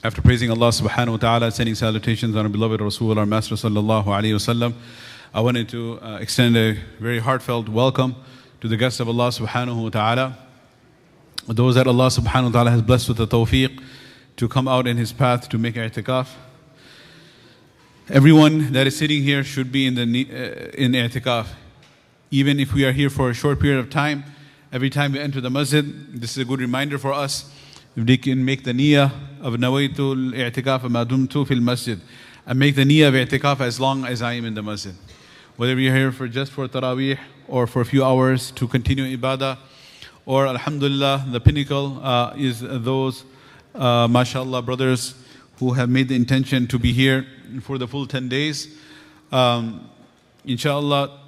After praising Allah subhanahu wa ta'ala, sending salutations on our beloved Rasul, our Master sallallahu alayhi wasallam, I wanted to extend a very heartfelt welcome to the guests of Allah subhanahu wa ta'ala, those that Allah subhanahu wa ta'ala has blessed with the tawfiq to come out in His path to make itikaf. Everyone that is sitting here should be in itikaf. Even if we are here for a short period of time, every time we enter the masjid, this is a good reminder for us. If they can make the niyyah of nawaitul i'tikaf ma dumtu fil masjid, and make the niyyah of i'tikaf as long as I am in the masjid. Whether we are here for taraweeh or for a few hours to continue ibadah, or alhamdulillah, the pinnacle is those mashallah brothers who have made the intention to be here for the full 10 days. Inshallah,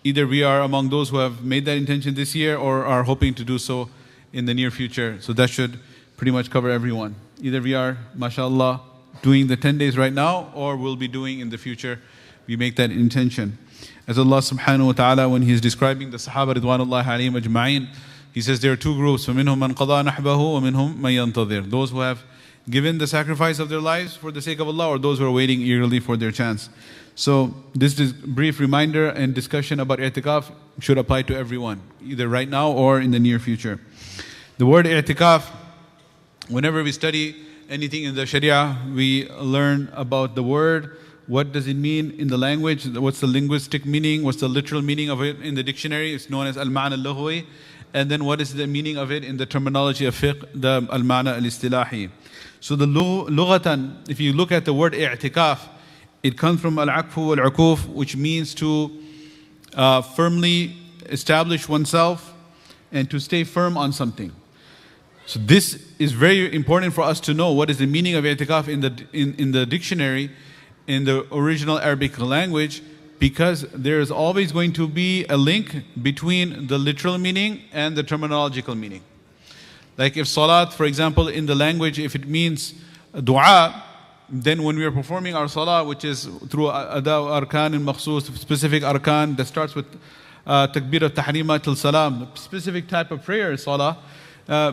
either we are among those who have made that intention this year or are hoping to do so in the near future. So that should pretty much cover everyone. Either we are, mashallah, doing the 10 days right now, or will be doing in the future. We make that intention. As Allah subhanahu wa ta'ala, when He is describing the Sahaba ridwanullahi alayhim ajma'in, He says there are two groups. فَمِنْهُمْ مَنْ قَضَى نَحْبَهُ وَمِنْهُمْ مَنْ يَنْتَظِرُ. Those who have given the sacrifice of their lives for the sake of Allah, or those who are waiting eagerly for their chance. So this is brief reminder and discussion about i'tikaf should apply to everyone, either right now or in the near future. The word i'tikaf, whenever we study anything in the Sharia, we learn about the word. What does it mean in the language? What's the linguistic meaning? What's the literal meaning of it in the dictionary? It's known as al-ma'na al-lughwi. And then what is the meaning of it in the terminology of fiqh, the al-ma'na al-istilahi. So the lughatan, if you look at the word i'tikaf, it comes from al-aqfu wal-uquf, which means to firmly establish oneself and to stay firm on something. So this is very important for us to know what is the meaning of i'tikaf in the dictionary, in the original Arabic language, because there is always going to be a link between the literal meaning and the terminological meaning. Like if salat, for example, in the language, if it means dua, then when we are performing our salah, which is through ada arkan and makhsus, specific arkan that starts with takbir al-tahrimat al-salam, specific type of prayer, salah,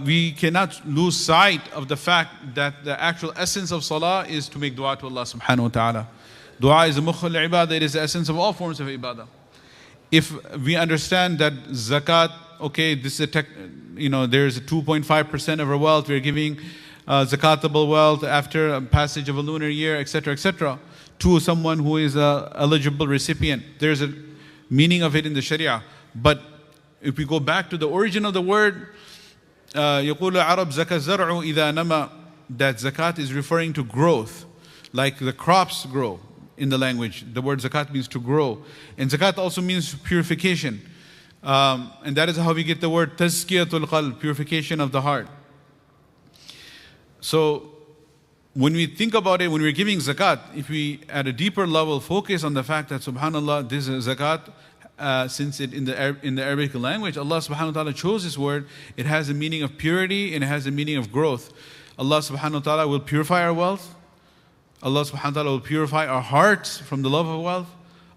we cannot lose sight of the fact that the actual essence of salah is to make dua to Allah subhanahu wa ta'ala. Dua is the mukhul ibadah, it is the essence of all forms of ibadah. If we understand that zakat, okay, this is there's a 2.5% of our wealth, we're giving zakatable wealth after a passage of a lunar year, etc., to someone who is an eligible recipient. There's a meaning of it in the Sharia. But if we go back to the origin of the word, يقول العرب زكى الزرع إذا نما, that zakat is referring to growth, like the crops grow in the language. The word zakat means to grow. And zakat also means purification. And that is how we get the word tazkiyatul qalb, purification of the heart. So when we think about it, when we're giving zakat, if we at a deeper level focus on the fact that subhanallah, this is zakat, since it in the Arabic language, Allah subhanahu wa ta'ala chose this word, it has a meaning of purity and it has a meaning of growth. Allah subhanahu wa ta'ala will purify our wealth. Allah subhanahu wa ta'ala will purify our hearts from the love of wealth.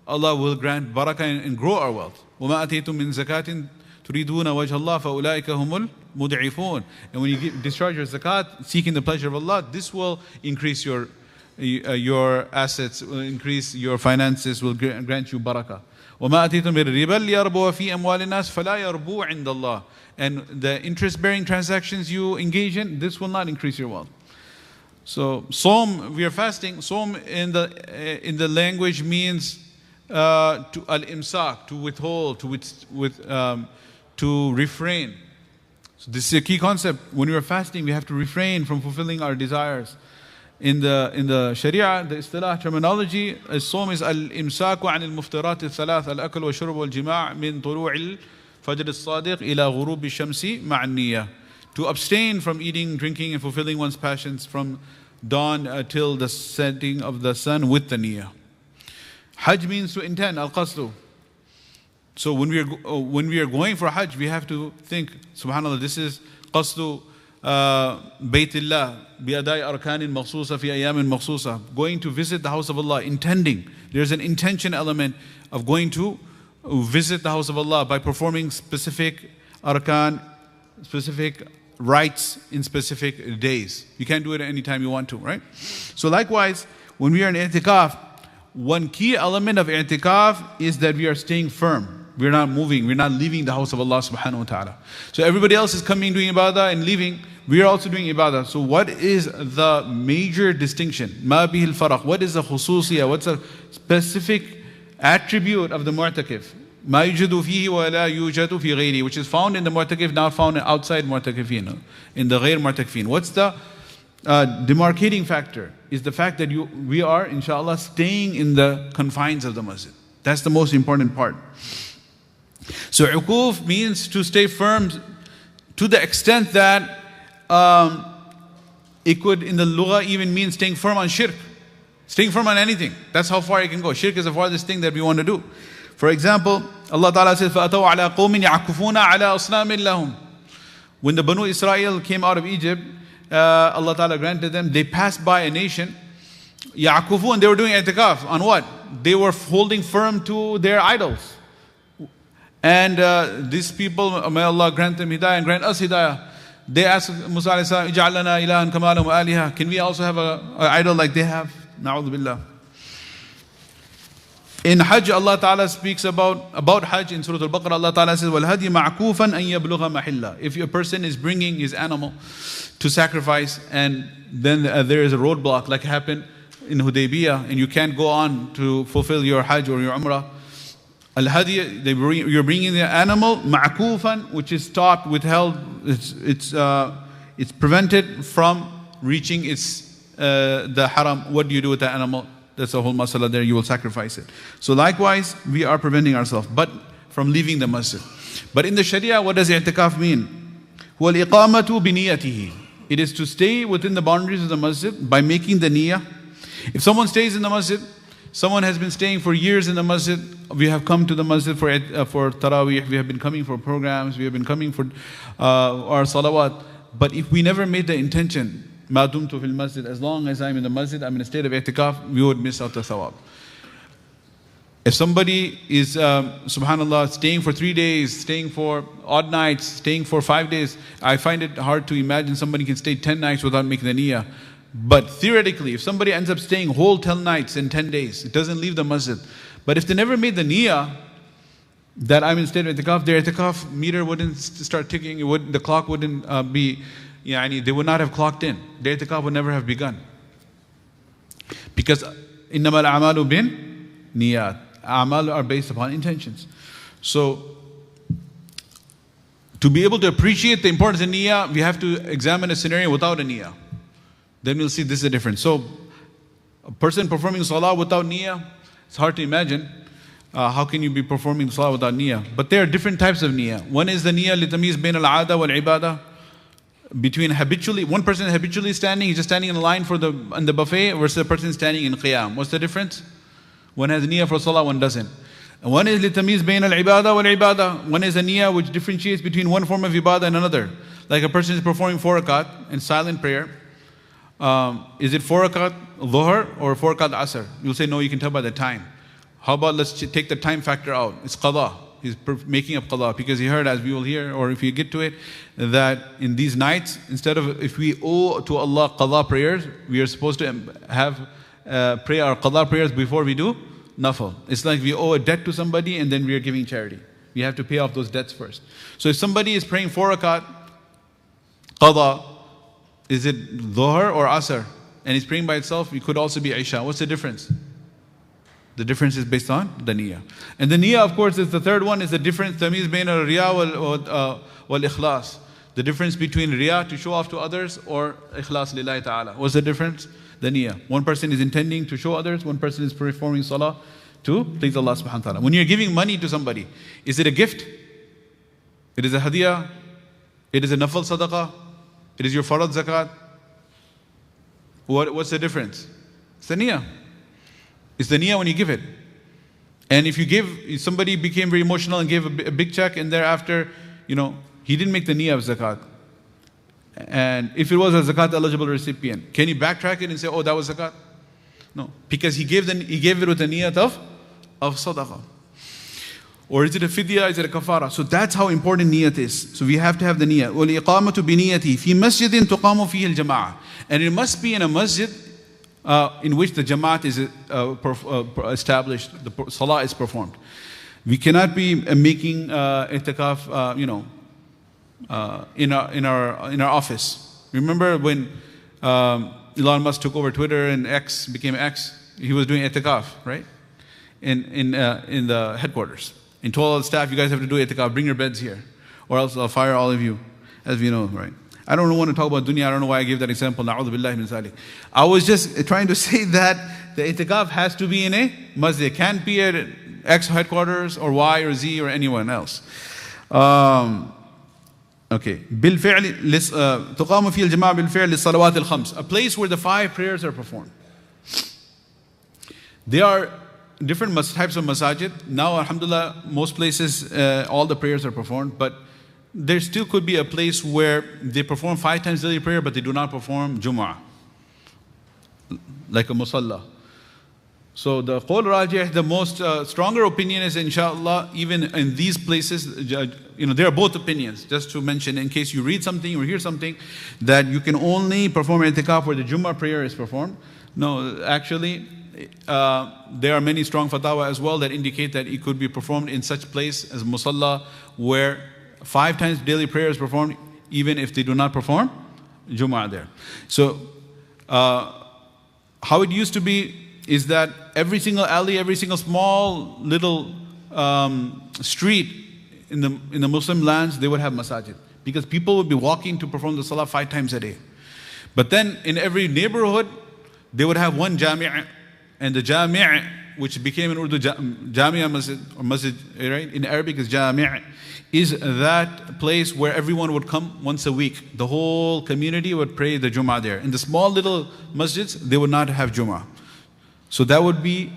Allah will grant barakah and grow our wealth. وَمَا أَتَيْتُم مِّن زَكَاةٍ تُرِيدُونَ وَجْهَ اللَّهِ فَأُولَٰئِكَ هُمُ الْمُضْعِفُونَ. And when you discharge your zakat, seeking the pleasure of Allah, this will increase your assets, will increase your finances, will grant you barakah. وَمَا أَتَيْتُم مِّن رِبًا لِيَرْبُوَ فِي أَمْوَالِ النَّاسِ فَلَا يَرْبُو عِندَ اللَّهِ. And the interest-bearing transactions you engage in, this will not increase your wealth. So, Sawm, we are fasting. Sawm in the language means to al-imsak, to withhold, to refrain. So this is a key concept. When we are fasting, we have to refrain from fulfilling our desires. In the Sharia, the istilah terminology, as-sawm is al-imsaku an al-muftarat al-thalath, al-akl wa shurb wal-jima' min tulu' al-fajr al-sadiq ila ghurub al-shamsi ma'a an-niyyah. To abstain from eating, drinking, and fulfilling one's passions from dawn till the setting of the sun with the niyyah. Hajj means to intend, al-qasdu. So when we are going for Hajj, we have to think, subhanallah, this is qasdu Baytillah bi'adai arkanin makhsusa fi ayamin makhsusa. Going to visit the house of Allah, intending. There's an intention element of going to visit the house of Allah by performing specific arkan, specific rites in specific days. You can't do it anytime you want to, right? So likewise, when we are in itikaf, one key element of itikaf is that we are staying firm. We're not moving. We're not leaving the house of Allah subhanahu wa ta'ala. So everybody else is coming, doing ibadah and leaving. We are also doing ibadah. So what is the major distinction? Ma bihil faraq. What is the khususiyah? What's a specific attribute of the mu'takif? Ma yujadu fihi wa la yujadu fi ghayri, which is found in the mu'takif, not found outside mu'takifin, in the ghayr mu'takifin. What's the demarcating factor? Is the fact that we are, inshallah, staying in the confines of the masjid. That's the most important part. So ukuf means to stay firm to the extent that it could in the lugha even mean staying firm on shirk. Staying firm on anything. That's how far it can go. Shirk is the farthest thing that we want to do. For example, Allah Ta'ala says, فَأَتَوْا عَلَىٰ قَوْمٍ يَعْكُفُونَ عَلَىٰ أَصْنَامٍ لَهُمْ. When the Banu Israel came out of Egypt, Allah Ta'ala granted them, they passed by a nation, Ya'kufun, they were doing itikaf. On what? They were holding firm to their idols. And these people, may Allah grant them hidayah and grant us hidayah. They asked Musa alayhi salam, اجعل لنا إلها كما لهم آلهة. Can we also have an idol like they have? Na'udhu billah. In Hajj, Allah Ta'ala speaks about Hajj in Surah Al-Baqarah. Allah Ta'ala says, وَالْهَدْيِ مَعْكُوفًا أَن يَبْلُغَ مَحِلَّهُ. If a person is bringing his animal to sacrifice and then there is a roadblock like happened in Hudaybiyah and you can't go on to fulfill your Hajj or your Umrah, Al-Hadi, you're bringing the animal, ma'kufan, which is stopped, withheld, it's prevented from reaching the haram. What do you do with the animal? That's the whole masala there, you will sacrifice it. So likewise, we are preventing ourselves, but from leaving the masjid. But in the Sharia, what does i'tikaf mean? هُوَ الْإِقَامَةُ بِنِيَّتِهِ. It is to stay within the boundaries of the masjid by making the niyyah. If someone stays in the masjid, someone has been staying for years in the masjid, we have come to the masjid for Taraweeh, we have been coming for programs, we have been coming for our salawat. But if we never made the intention, مَا دُمْتُ فِي الْمَسْجِدِ, as long as I'm in the masjid, I'm in a state of itikaf, we would miss out the thawab. If somebody is, subhanAllah, staying for 3 days, staying for odd nights, staying for 5 days, I find it hard to imagine somebody can stay 10 nights without making the niyyah. But theoretically, if somebody ends up staying whole 10 nights in 10 days, it doesn't leave the masjid. But if they never made the niyyah that I'm in state of itikaf, their itikaf meter wouldn't start ticking, the clock wouldn't be, they would not have clocked in. Their itikaf would never have begun. Because إِنَّمَا الْأَعْمَالُ بِن نِيَّات. A'mal are based upon intentions. So, to be able to appreciate the importance of niyyah, we have to examine a scenario without a niyyah. Then we'll see this is the difference. So, a person performing salah without niyyah, it's hard to imagine. How can you be performing salah without niyyah? But there are different types of niyyah. One is the niyyah لِتَمِيز بين العادة والعبادة. Between habitually, one person is habitually standing, he's just standing in a line on the buffet, versus a person standing in qiyam. What's the difference? One has niyyah for salah, one doesn't. And one is لِتَمِيز بين العبادة والعبادة. One is a niyyah which differentiates between one form of ibadah and another. Like a person is performing 4 rakat in silent prayer. Is it 4 rakat dhuhr or 4 rakat asr? You'll say, no, you can tell by the time. How about let's take the time factor out? It's qada. He's making up qada because he heard, as we will hear, or if you get to it, that in these nights, instead of if we owe to Allah qada prayers, we are supposed to pray our qada prayers before we do nafal. It's like we owe a debt to somebody and then we are giving charity. We have to pay off those debts first. So if somebody is praying 4 rakat qada, is it dhuhr or asr? And he's praying by itself, it could also be isha. What's the difference? The difference is based on the niyyah. And the niyyah, of course, is the third one, is the difference, tamiz bain al-riya wal-ikhlas. The difference between riya, to show off to others, or ikhlas lillahi ta'ala. What's the difference? The niyyah. One person is intending to show others, one person is performing salah to please Allah subhanahu wa ta'ala. When you're giving money to somebody, is it a gift? It is a hadiyah? It is a nafal sadaqah? It is your farad zakat? What's the difference? It's the niyyah. It's the niyyah when you give it. And if somebody became very emotional and gave a big check and thereafter, he didn't make the niyyah of zakat. And if it was a zakat eligible recipient, can you backtrack it and say, oh, that was zakat? No, because he gave it with the niyyat of sadaqah. Or is it a fidya, is it a kafara? So that's how important niyat is. So we have to have the niyat. وَالْإِقَامَةُ بِنِيَّتِهِ فِي مَسْجِدٍ تُقَامُ فِيهِ الْجَمَاعَةِ. And it must be in a masjid in which the jamaat is established, the salah is performed. We cannot be making itikaf, in our office. Remember when Elon Musk took over Twitter and X became X? He was doing itikaf, right? In the headquarters. And told all the staff, you guys have to do itikaf, bring your beds here, or else I'll fire all of you, as we know, right? I don't want to talk about dunya, I don't know why I gave that example, na'udhu billahi min zalik. I was just trying to say that the itikaf has to be in a masjid. It can't be at X headquarters, or Y, or Z, or anyone else. Okay. تقام فيه الجماعة بالفعل للصلوات الخمس. A place where the 5 prayers are performed. There are different types of masajid. Now, alhamdulillah, most places, all the prayers are performed. But there still could be a place where they perform 5 times daily prayer, but they do not perform Jumu'ah. Like a musalla. So the qawl rajih, the most stronger opinion is, inshallah, even in these places, there are both opinions, just to mention in case you read something or hear something, that you can only perform itikaf where the Jummah prayer is performed. No, actually, there are many strong fatwa as well that indicate that it could be performed in such place as musalla, where 5 times daily prayer is performed, even if they do not perform Jumu'ah there. So, how it used to be is that every single alley, every single small little street in the Muslim lands, they would have masajid. Because people would be walking to perform the salah 5 times a day. But then in every neighborhood, they would have one jami'. And the jami', which became in Urdu Jamia Masjid, or Masjid, right? In Arabic is jami', is that place where everyone would come once a week. The whole community would pray the Jum'ah there. In the small little masjids, they would not have Jum'ah. So that would be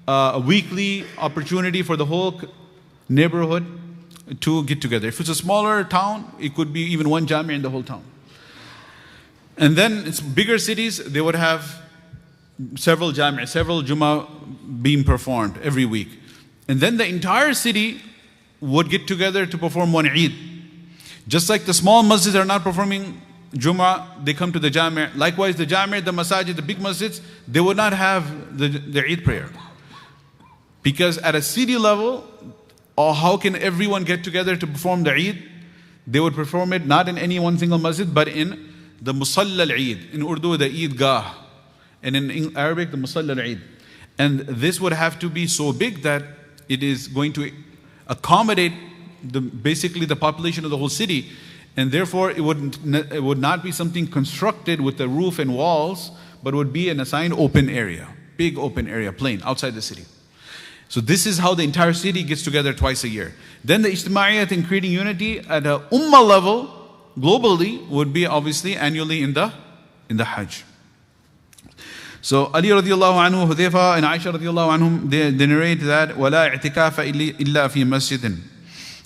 a weekly opportunity for the whole neighborhood to get together. If it's a smaller town, it could be even one jami' in the whole town. And then it's bigger cities, they would have several jami', several Jummah being performed every week. And then the entire city would get together to perform one Eid. Just like the small masjids are not performing Jummah, they come to the Jami'. Likewise, the Jami', the Masajid, the big masjids, they would not have the Eid prayer. Because at a city level, or how can everyone get together to perform the Eid? They would perform it not in any one single masjid, but in the Musalla al-Eid. In Urdu, the Eid Gah. And in Arabic, the Musalla al-Eid. And this would have to be so big that it is going to accommodate basically the population of the whole city. And therefore, it would not be something constructed with the roof and walls, but would be an assigned open area, big open area, plain, outside the city. So this is how the entire city gets together twice a year. Then the ijtimaiyat in creating unity at a ummah level, globally, would be obviously annually in the Hajj. So Ali radiallahu anhu, Hudhayfa and Aisha radiallahu anhum, they narrate that وَلَا اعْتِكَافَ إِلَّا فِي مَسْجِدٍ.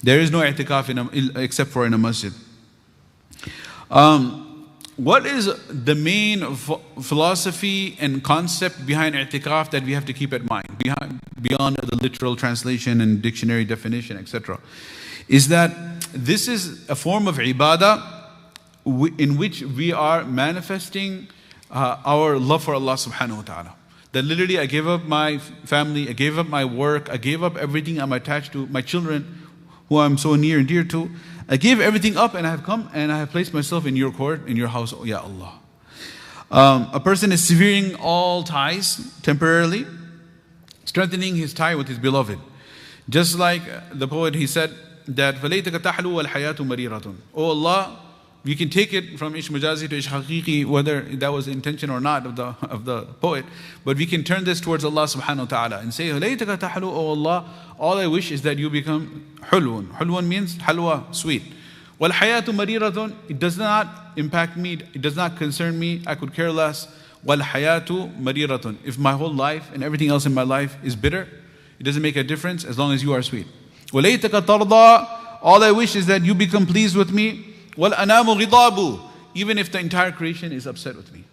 There is no i'tikaf except for in a masjid. What is the main philosophy and concept behind i'tikaf that we have to keep in mind, beyond the literal translation and dictionary definition, etc.? Is that this is a form of ibadah in which we are manifesting our love for Allah subhanahu wa ta'ala. That literally I gave up my family, I gave up my work, I gave up everything I'm attached to, my children who I'm so near and dear to. I gave everything up and I have come and I have placed myself in your court, in your house, oh, Ya Allah. A person is severing all ties temporarily, strengthening his tie with his beloved. Just like the poet, he said that فَلَيْتَكَ تَحْلُو وَالْحَيَاةُ مَرِيرَةٌ. Oh Allah, you can take it from ish majazi to ish haqiqi, whether that was the intention or not of the poet, but we can turn this towards Allah subhanahu wa ta'ala and say, "Laytaka tahlu, oh Allah, all I wish is that you become hulwun." Hulwun means halwa, sweet. Wal hayatu mariratun, it does not impact me, it does not concern me, I could care less. Wal hayatu mariratun, if my whole life and everything else in my life is bitter, it doesn't make a difference as long as you are sweet. Walaytaka tarda, all I wish is that you become pleased with me. وَالْأَنَامُ غِضَابُ, even if the entire creation is upset with me.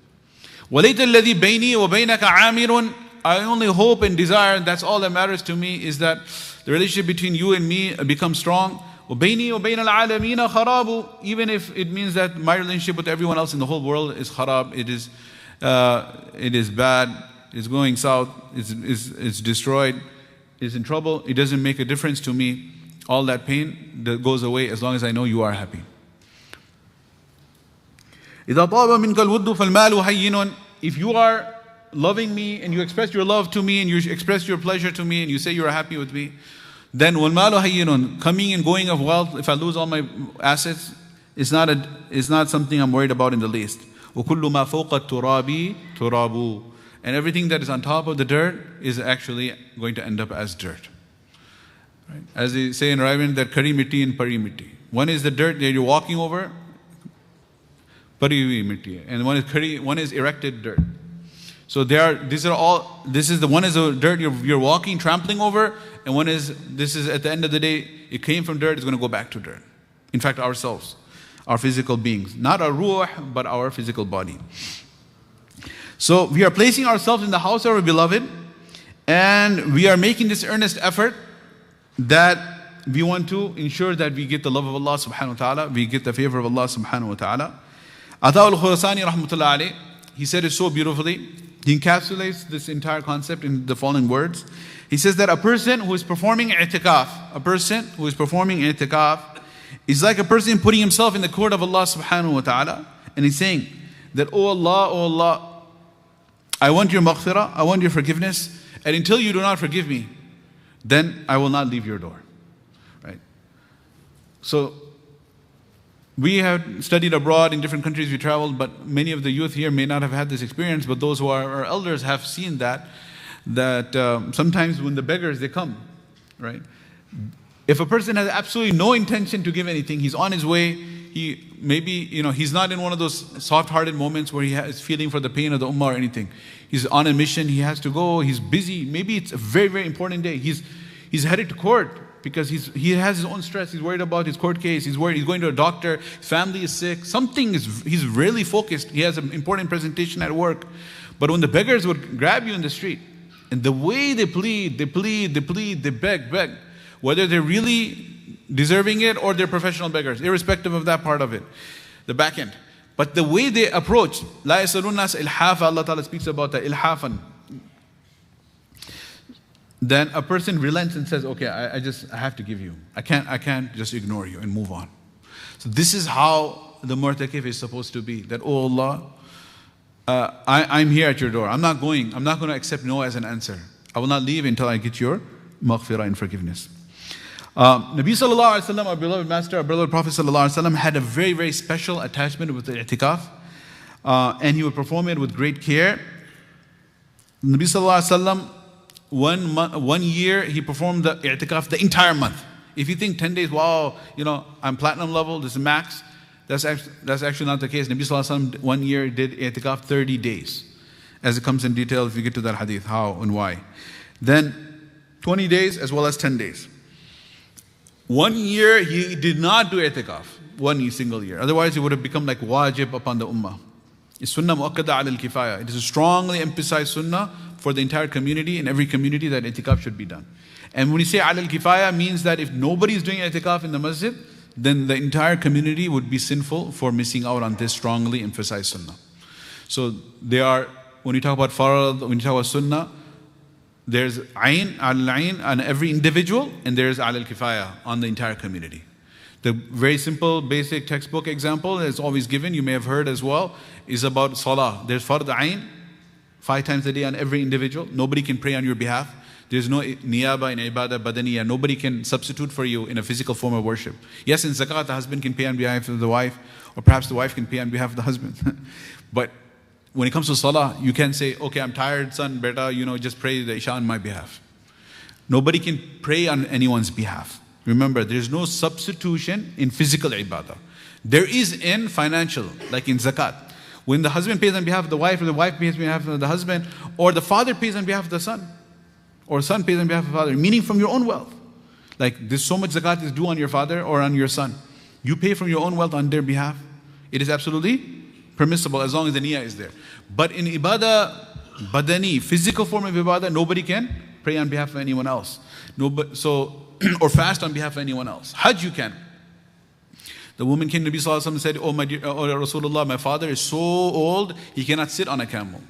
وَلَيْتَ الَّذِي بَيْنِي وَبَيْنَكَ عَامِرٌ, I only hope and desire, that's all that matters to me, is that the relationship between you and me becomes strong. وَبَيْنِي وَبَيْنَ الْعَالَمِينَ خَرَابُ. Even if it means that my relationship with everyone else in the whole world is kharab, it is bad, it's going south, it's destroyed, it's in trouble, it doesn't make a difference to me. All that pain that goes away as long as I know you are happy. إِذَا طَابَ مِنْكَ الْوُدُّ فَالْمَالُ هَيِّنٌ. If you are loving me and you express your love to me and you express your pleasure to me and you say you are happy with me, then وَالْمَالُ هَيِّنٌ. Coming and going of wealth, if I lose all my assets, is not something I'm worried about in the least. وَكُلُّ مَا فَوْقَ التُّرَابِ تُرَابُ. And everything that is on top of the dirt is actually going to end up as dirt. Right? As they say in Arabian, that kari mitti and pari mitti. One is the dirt that you're walking over, pari mitti, and one is erected dirt. So this is the dirt you're walking, trampling over, and this is at the end of the day, it came from dirt, it's going to go back to dirt. In fact, ourselves, our physical beings, not our ruh, but our physical body. So we are placing ourselves in the house of our beloved, and we are making this earnest effort that we want to ensure that we get the love of Allah subhanahu wa ta'ala, we get the favor of Allah subhanahu wa ta'ala. Ata al-Khurasani rahmatullah alayh, he said it so beautifully. He encapsulates this entire concept in the following words. He says that a person who is performing itikaf, is like a person putting himself in the court of Allah subhanahu wa ta'ala, and he's saying that, oh Allah, I want your maghfirah, I want your forgiveness, and until you do not forgive me, then I will not leave your door. Right? So we have studied abroad in different countries we traveled, but many of the youth here may not have had this experience, but those who are our elders have seen that sometimes when the beggars, they come, right? If a person has absolutely no intention to give anything, he's on his way, he's not in one of those soft-hearted moments where he is feeling for the pain of the ummah or anything. He's on a mission, he has to go, he's busy, maybe it's a very, very important day. He's headed to court because he has his own stress, he's worried about his court case, he's worried, he's going to a doctor, his family is sick, he's really focused, he has an important presentation at work. But when the beggars would grab you in the street, and the way they plead, they beg, whether they're really deserving it or they're professional beggars, irrespective of that part of it, the back end. But the way they approach, لا يسألون الناس إلحافا, Allah Ta'ala speaks about that, ilhafan. Then a person relents and says, okay, I have to give you. I can't just ignore you and move on. So this is how the mu'takif is supposed to be. That, oh Allah, I'm here at your door. I'm not going to accept no as an answer. I will not leave until I get your maghfirah and forgiveness. Nabi sallallahu alaihi wasallam, our beloved master, our beloved Prophet sallallahu alaihi wasallam, had a very, very special attachment with the itikaf, and he would perform it with great care. Nabi sallallahu alaihi wasallam, one year he performed the itikaf the entire month. If you think 10 days, wow, I'm platinum level, this is max, that's actually not the case. Nabi sallallahu alaihi wasallam 1 year did itikaf 30 days, as it comes in detail if you get to that hadith, how and why. Then 20 days as well as 10 days. 1 year he did not do itikaf, one single year. Otherwise it would have become like wajib upon the ummah. It's sunnah mu'akkada ala al-kifaya. It is a strongly emphasized sunnah for the entire community, in every community, that itikaf should be done. And when you say ala al-kifaya, means that if nobody is doing itikaf in the masjid, then the entire community would be sinful for missing out on this strongly emphasized sunnah. So when you talk about farad, when you talk about sunnah, there's ayn, al-ayn on every individual, and there's al-kifaya on the entire community. The very simple, basic textbook example that's always given, you may have heard as well, is about salah. There's fard ayn, 5 times a day on every individual. Nobody can pray on your behalf. There's no niyaba in ibadah badaniya. Nobody can substitute for you in a physical form of worship. Yes, in zakat, the husband can pay on behalf of the wife, or perhaps the wife can pay on behalf of the husband. But when it comes to salah, you can't say, okay, I'm tired, son, beta, just pray the isha on my behalf. Nobody can pray on anyone's behalf. Remember, there's no substitution in physical ibadah. There is in financial, like in zakat. When the husband pays on behalf of the wife, or the wife pays on behalf of the husband, or the father pays on behalf of the son, or son pays on behalf of the father, meaning from your own wealth. Like there's so much zakat is due on your father or on your son. You pay from your own wealth on their behalf. It is absolutely permissible as long as the niyyah is there. But in ibadah badani, physical form of ibadah, nobody can pray on behalf of anyone else. Nobody, or fast on behalf of anyone else. Hajj you can. The woman came to Nabi Sallallahu Alaihi Wasallam and said, oh Rasulullah, my father is so old, he cannot sit on a camel.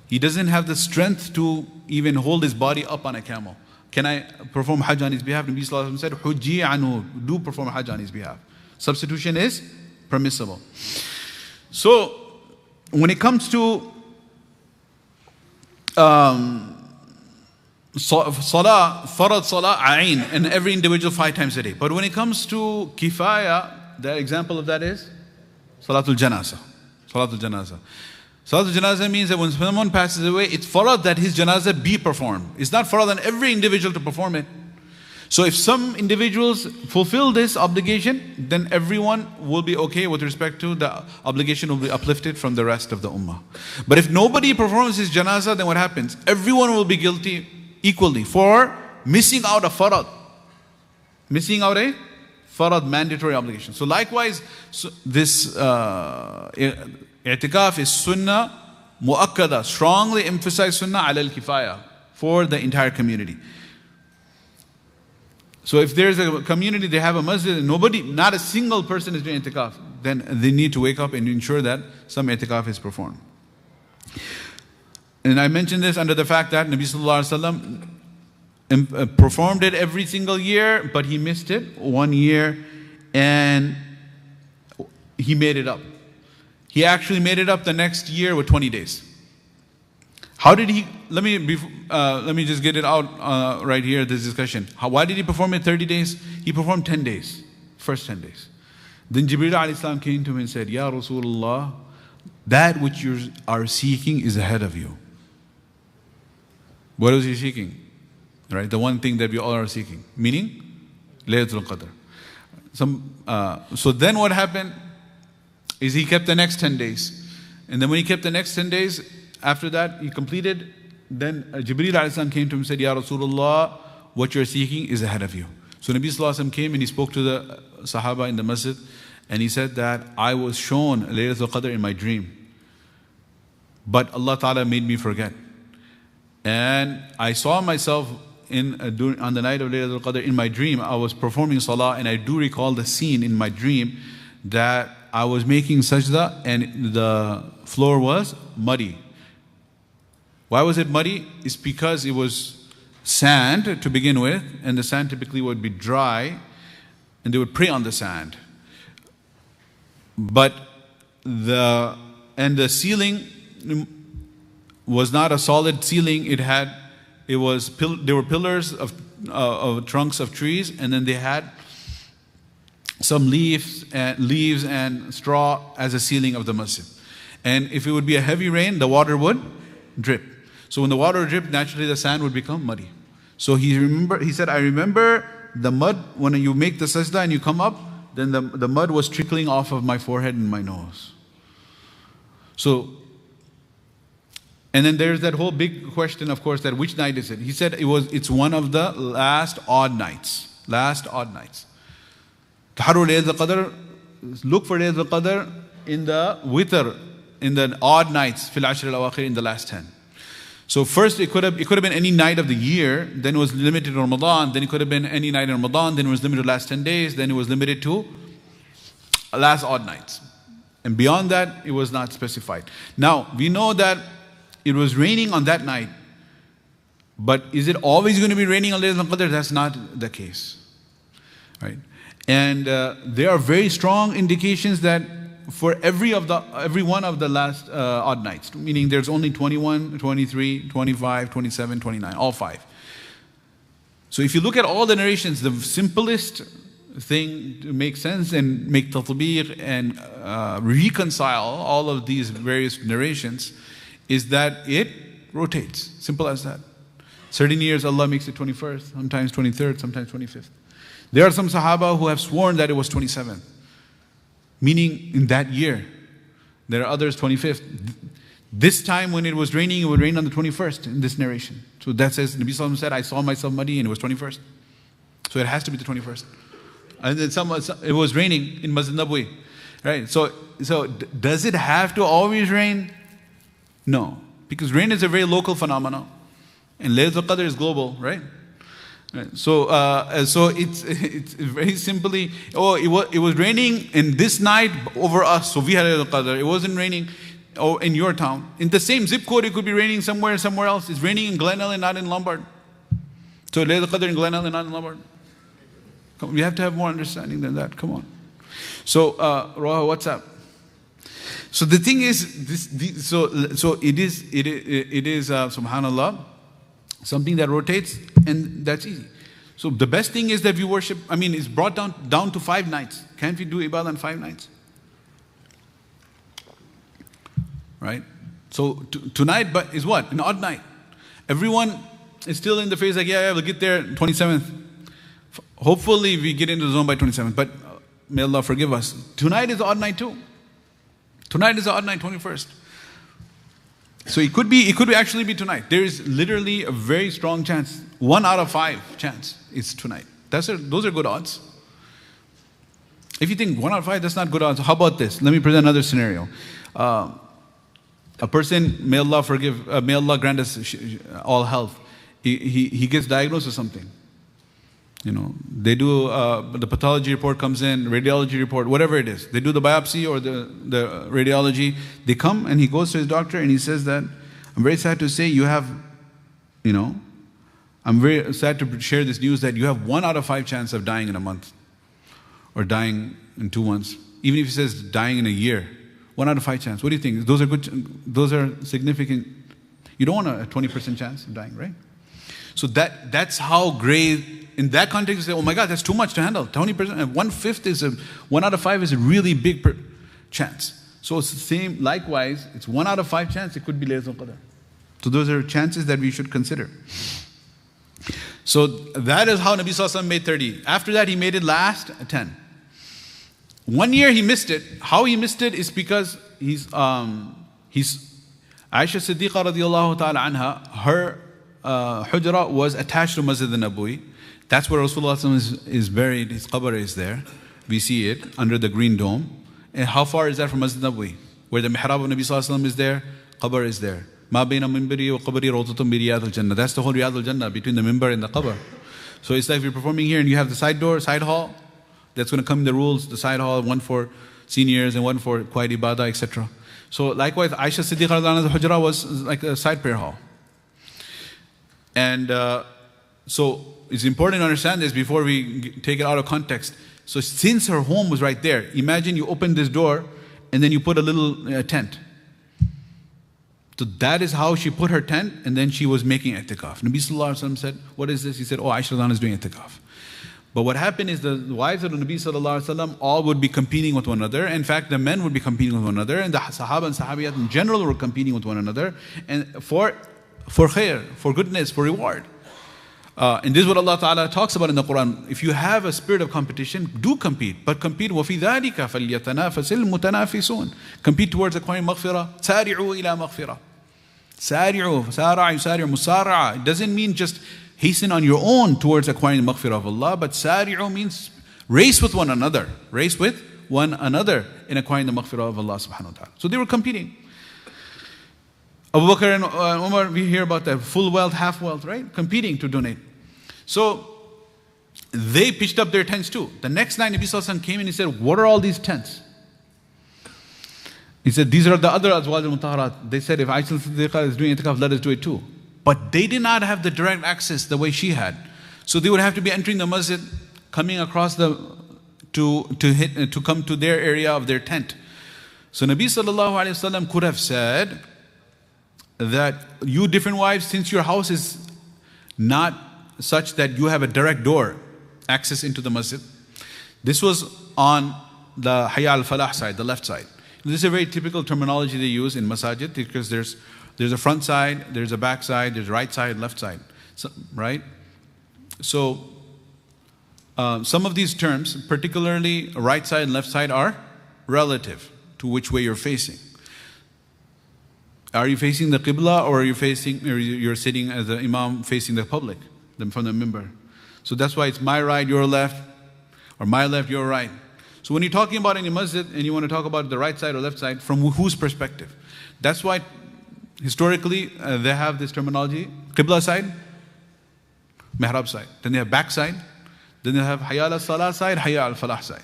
He doesn't have the strength to even hold his body up on a camel. Can I perform Hajj on his behalf? Nabi Sallallahu Alaihi Wasallam said, Hujji anhu, do perform Hajj on his behalf. Substitution is permissible. So, when it comes to Salah, Farad Salah, Ain, and every individual 5 times a day. But when it comes to Kifaya, the example of that is Salatul Janazah. Salatul Janazah. Salatul Janazah means that when someone passes away, it's Farad that his Janazah be performed. It's not Farad on every individual to perform it. So if some individuals fulfill this obligation, then everyone will be okay with respect to the obligation will be uplifted from the rest of the ummah. But if nobody performs his janazah, then what happens? Everyone will be guilty equally for missing out a farad. Missing out a farad mandatory obligation. So likewise, this itikaf is sunnah muakkada, strongly emphasized sunnah ala al-kifaya for the entire community. So if there's a community, they have a masjid, and not a single person is doing itikaf, then they need to wake up and ensure that some itikaf is performed. And I mentioned this under the fact that Nabi Sallallahu Alaihi Wasallam performed it every single year, but he missed it 1 year and he made it up. He actually made it up the next year with 20 days. How did he, let me just get it out right here, this discussion. Why did he perform it 30 days? He performed 10 days, first 10 days. Then Jibreel alayhi salam came to him and said, Ya Rasulullah, that which you are seeking is ahead of you. What was he seeking? Right, the one thing that we all are seeking, meaning Laylatul Qadr. So then what happened is he kept the next 10 days. And then when he kept the next 10 days, after that, he completed. Then Jibreel alayhi salam came to him and said, Ya Rasulullah, what you're seeking is ahead of you. So Nabi Sallallahu Alaihi Wasallam came and he spoke to the Sahaba in the Masjid, and he said that I was shown Laylatul Qadr in my dream, but Allah Ta'ala made me forget. And I saw myself on the night of Laylatul Qadr in my dream. I was performing salah, and I do recall the scene in my dream that I was making sajda and the floor was muddy. Why was it muddy? It's because it was sand to begin with, and the sand typically would be dry, and they would pray on the sand. But the ceiling was not a solid ceiling. There were pillars of trunks of trees, and then they had some leaves and straw as a ceiling of the masjid. And if it would be a heavy rain, the water would drip. So when the water dripped, naturally the sand would become muddy. So he said, I remember the mud, when you make the sajda and you come up, then the mud was trickling off of my forehead and my nose. So, and then there's that whole big question, of course, that which night is it? He said it's one of the last odd nights. Last odd nights. Taharru Laylatul Qadr, look for Laylatul Qadr in the witr, in the odd nights, fil ashr al-awakhir, in the last 10. So first it could have been any night of the year, then it was limited to Ramadan, then it could have been any night in Ramadan, then it was limited to last 10 days, then it was limited to last odd nights. And beyond that, it was not specified. Now, we know that it was raining on that night, but is it always going to be raining on Laylatul Qadr? That's not the case. Right? And there are very strong indications that for every one of the last odd nights, meaning there's only 21, 23, 25, 27, 29, all 5. So if you look at all the narrations, the simplest thing to make sense and make tatbiq and reconcile all of these various narrations is that it rotates. Simple as that. Certain years Allah makes it 21st, sometimes 23rd, sometimes 25th. There are some Sahaba who have sworn that it was 27th. Meaning in that year. There are others 25th. This time when it was raining, it would rain on the 21st in this narration. So that says, Nabi Sallallahu Alaihi Wasallam said, I saw myself muddy and it was 21st. So it has to be the 21st. And then it was raining in Masjid Nabwi. Right? So does it have to always rain? No. Because rain is a very local phenomenon. And Laylat al-Qadr is global, right? Right. So it's very simply, it was raining in this night over us, so we had Laylat al-Qadr. It wasn't raining in your town. In the same zip code, it could be raining somewhere else. It's raining in Glenelg and not in Lombard. So Laylat al-Qadr in Glenelg and not in Lombard. We have to have more understanding than that. Come on. So Roha, what's up? So the thing is, so it is subhanallah, something that rotates, and that's easy. So the best thing is that we worship, it's brought down to 5 nights. Can't we do ibadah on 5 nights? Right? So tonight, but is what? An odd night. Everyone is still in the phase like, yeah, we'll get there 27th. Hopefully we get into the zone by 27th, but may Allah forgive us. Tonight is odd night too. Tonight is odd night, 21st. So it could actually be tonight. There is literally a very strong chance, 1 out of 5 chance it's tonight. Those are good odds. If you think 1 out of 5, that's not good odds. How about this? Let me present another scenario. A person, may Allah grant us all health. He gets diagnosed with something. They do, the pathology report comes in, radiology report, whatever it is. They do the biopsy or the radiology. They come and he goes to his doctor and he says that, I'm very sad to say you have, I'm very sad to share this news that you have 1 out of 5 chance of dying in a month. Or dying in 2 months. Even if he says dying in a year. 1 out of 5 chance. What do you think? Those are good, those are significant. You don't want a 20% chance of dying, right? So that's how grave. In that context, you say, oh my God, that's too much to handle. 20%, 1/5 is 1 out of 5 is a really big chance. So it's the same, likewise, it's 1 out of 5 chance it could be Laylat al-Qadr. So those are chances that we should consider. So that is how Nabi Sallallahu Alaihi Wasallam made 30. After that, he made it last 10. 1 year he missed it. How he missed it is because he's Aisha Siddiqa radiallahu ta'ala anha, her hujra was attached to Masjid al-Nabawi. That's where Rasulullah is buried. His qabr is there. We see it under the green dome. And how far is that from Masjid Nabawi? Where the mihrab of Nabi Sallallahu Alaihi Wasallam is there, qabr is there. Ma bayna minbari wa qabri rawdatun bi riyad al-jannah. That's the whole riyad al-jannah, between the minbar and the qabr. So it's like we're performing here and you have the side door, side hall. That's going to come in the rules, the side hall, one for seniors and one for quiet ibadah, etc. So likewise, Aisha Siddiqa radiallahu anha's hujra was like a side prayer hall. And so it's important to understand this before we take it out of context. So since her home was right there, imagine you open this door and then you put a little tent. So that is how she put her tent, and then she was making itikaf. Nabi Sallallahu Alaihi Wasallam said, what is this? He said, Aisha is doing itikaf. But what happened is the wives of the Nabi Sallallahu Alaihi Wasallam all would be competing with one another. In fact, the men would be competing with one another, and the Sahaba and Sahabiyat in general were competing with one another, and for khair, for goodness, for reward. And this is what Allah Ta'ala talks about in the Quran. If you have a spirit of competition, do compete. But compete. وَفِي ذَلِكَ فَلْيَتَنَافَسِ الْمُتَنَافِسُونَ. Compete towards acquiring maghfirah. سَارِعُوا إِلَى مَغْفِرَةٍ. سَارِعُوا. سَارَعَ يُسَارِعُ مُسَارَعَ. It doesn't mean just hasten on your own towards acquiring the maghfirah of Allah. But سَارِعُوا means race with one another. Race with one another in acquiring the maghfirah of Allah subhanahu wa ta'ala. So they were competing. Abu Bakr and Umar, we hear about that, full wealth, half wealth, right? Competing to donate. So they pitched up their tents too. The next night, Nabi Sallallahu Alaihi Wasallam came and he said, what are all these tents? He said, these are the other azwaj al-mutaharat. They said, if Aisha Siddiqa is doing itikaf, let us do it too. But they did not have the direct access the way she had. So they would have to be entering the masjid, coming across to come to their area of their tent. So Nabi Sallallahu Alaihi Wasallam could have said that you different wives, since your house is not such that you have a direct door access into the masjid. This was on the Hayya al-Falah side, the left side. This is a very typical terminology they use in masajid, because there's a front side, there's a back side, there's right side, left side, right? So some of these terms, particularly right side and left side, are relative to which way you're facing. Are you facing the Qibla, or are you facing, or you're sitting as the Imam facing the public from the minbar? So that's why it's my right, your left, or my left, your right. So when you're talking about any masjid and you want to talk about the right side or left side, from whose perspective? That's why historically, they have this terminology: Qibla side, Mihrab side. Then they have back side. Then they have Hayya al-Salah side, Hayya al-Falah side.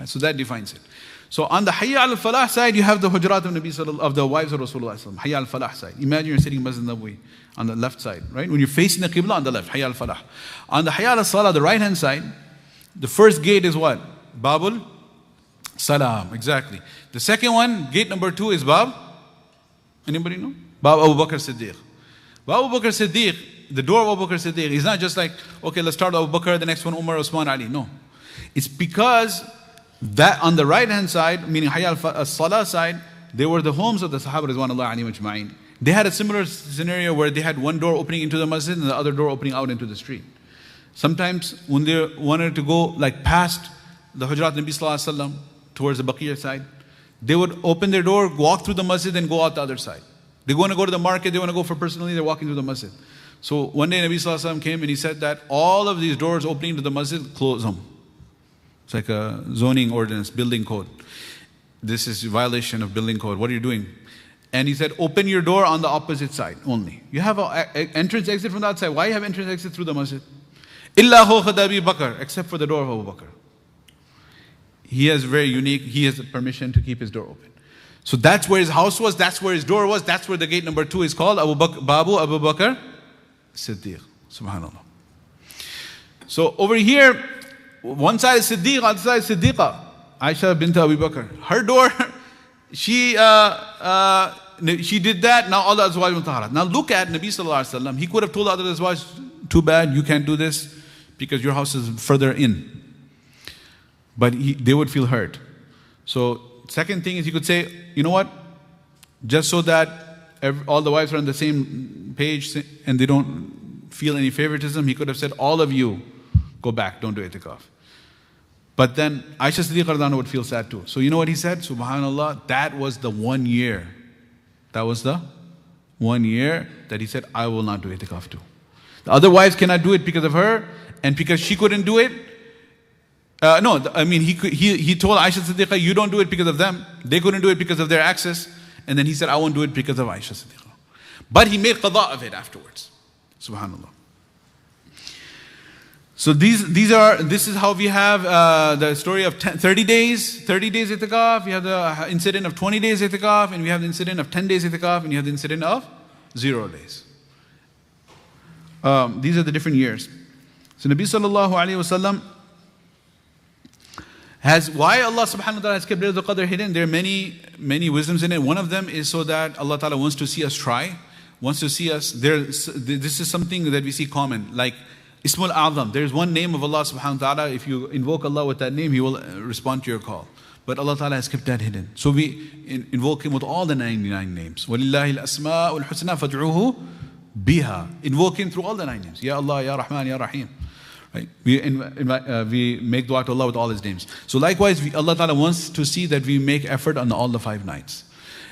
So that defines it. So on the Hayya al-Falah side, you have the Hujurat of Nabi of the wives of Rasulullah sallallahu alaihi wasallam. Hayya al-Falah side. Imagine you're sitting in Masjid Nabawi on the left side, right? When you're facing the Qibla, on the left, Hayya al-Falah. On the Hayya al-Salah, the right hand side, the first gate is what? Babul Salam. Exactly. The second one, gate number 2 is Bab. Anybody know? Bab Abu Bakr Siddiq. Bab Abu Bakr Siddiq, the door of Abu Bakr Siddiq, is not just like, okay, let's start with Abu Bakr, the next one Umar, Usman, Ali. No. It's because that on the right hand side, meaning Hayya al-Salah side, they were the homes of the Sahaba Ridwanullahi alayhim ajma'in. They had a similar scenario where they had one door opening into the masjid and the other door opening out into the street. Sometimes when they wanted to go like past the Hujurat Nabi sallallahu alaihi wasallam towards the Baqiyah side, they would open their door, walk through the masjid and go out the other side. They want to go to the market, they want to go for personal need, they're walking through the masjid. So one day Nabi sallallahu alaihi wasallam came and he said that all of these doors opening to the masjid, close them. It's like a zoning ordinance, building code. This is a violation of building code. What are you doing? And he said, open your door on the opposite side only. You have an entrance exit from the outside. Why have entrance exit through the masjid? Illa Abi Bakr, except for the door of Abu Bakr. He is very unique. He has permission to keep his door open. So that's where his house was. That's where his door was. That's where the gate number 2 is called Babu Abu Bakr Siddiq. Subhanallah. So over here, one side is Siddiq, other side is Siddiqa. Aisha bint Abu Bakr. Her door, she did that. Now all the Azwaj mutaharat. Now look at Nabi sallallahu alaihi wasallam. He could have told the other Azwaj, too bad, you can't do this because your house is further in. But they would feel hurt. So second thing is he could say, you know what? Just so that all the wives are on the same page and they don't feel any favoritism, he could have said, all of you go back, don't do itikaf. But then Aisha Siddiqa would feel sad too. So you know what he said? Subhanallah, that was the 1 year. That was the 1 year that he said, I will not do itikaf too. The other wives cannot do it because of her, and because she couldn't do it. He told Aisha Siddiqa, you don't do it because of them. They couldn't do it because of their access. And then he said, I won't do it because of Aisha Siddiqa. But he made qada of it afterwards. Subhanallah. So this is how we have the story of 30 days itikaf. We have the incident of 20 days itikaf, and we have the incident of 10 days itikaf, and you have the incident of 0 days. These are the different years. So Nabi sallallahu alaihi wasallam why Allah subhanahu wa ta'ala has kept Laylatul Qadr hidden. There are many wisdoms in it. One of them is so that Allah ta'ala wants to see us try, wants to see us. This is something that we see common, like Ismul A'zam. There's one name of Allah subhanahu wa ta'ala. If you invoke Allah with that name, He will respond to your call. But Allah ta'ala has kept that hidden. So we invoke Him with all the 99 names. وَلِلَّهِ الْأَسْمَاءُ الْحُسْنَى فَادْعُوهُ بِهَا. Invoke Him through all the 9 names. Ya Allah, Ya Rahman, Ya Rahim. Right? We make dua to Allah with all His names. So likewise, Allah Ta'ala wants to see that we make effort on all the 5 nights.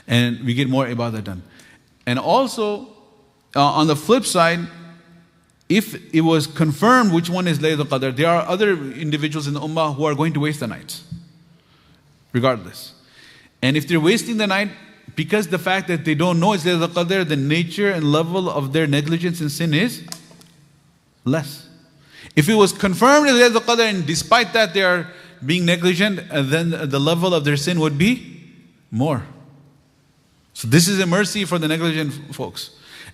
And we get more ibadah done. And also, on the flip side, if it was confirmed which one is Laylatul Qadr, there are other individuals in the ummah who are going to waste the nights. Regardless. And if they're wasting the night, because the fact that they don't know it's Laylatul Qadr, the nature and level of their negligence and sin is less. If it was confirmed as Laylatul Qadr and despite that they are being negligent, then the level of their sin would be more. So this is a mercy for the negligent folks.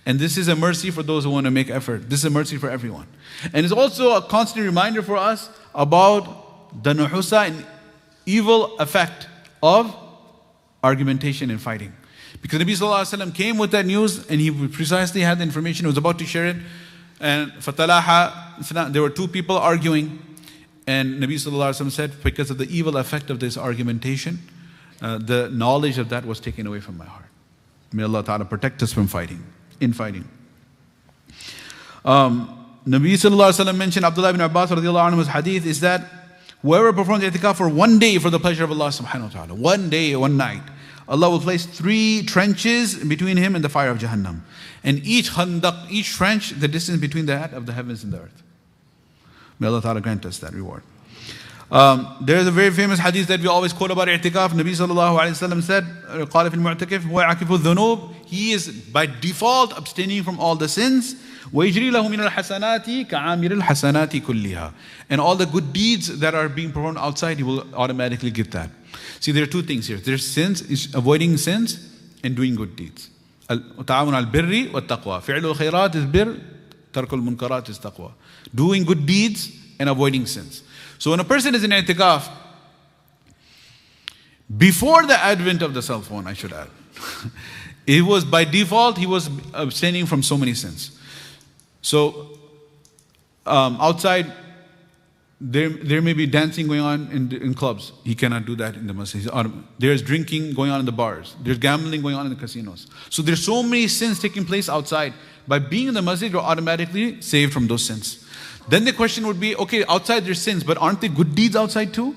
And this is a mercy for those who want to make effort. This is a mercy for everyone. And it's also a constant reminder for us about the nuhusa and evil effect of argumentation and fighting. Because Nabi Sallallahu Alaihi Wasallam came with that news and he precisely had the information, he was about to share it. And fatalaha, there were 2 people arguing, and Nabi Sallallahu Alaihi Wasallam said, because of the evil effect of this argumentation, the knowledge of that was taken away from my heart. May Allah Ta'ala protect us from fighting. Nabi Sallallahu Alaihi Wasallam mentioned Abdullah ibn Abbas radiallahu anhu's hadith is that whoever performs itikaf for 1 day for the pleasure of Allah subhanahu wa ta'ala, 1 day, 1 night, Allah will place 3 trenches between him and the fire of Jahannam. And each trench, the distance between that of the heavens and the earth. May Allah Ta'ala grant us that reward. There's a very famous hadith that we always quote about i'tikaf. Nabi sallallahu alayhi wa sallam said, قال في المعتكف هو يعكف الذنوب. He is by default abstaining from all the sins. ويجري له من الحسنات كعامر الحسنات كلها. And all the good deeds that are being performed outside, he will automatically get that. See, there are two things here. There's sins, is avoiding sins, and doing good deeds. تعاون على البر والتقوى. فعل الخيرات is bir, ترك المنكرات is taqwa. Doing good deeds and avoiding sins. So when a person is in i'tikaf, before the advent of the cell phone, I should add, it was by default, he was abstaining from so many sins. So outside, there may be dancing going on in clubs. He cannot do that in the masjid. There's drinking going on in the bars. There's gambling going on in the casinos. So there's so many sins taking place outside. By being in the masjid, you're automatically saved from those sins. Then the question would be, okay, outside there's sins, but aren't there good deeds outside too?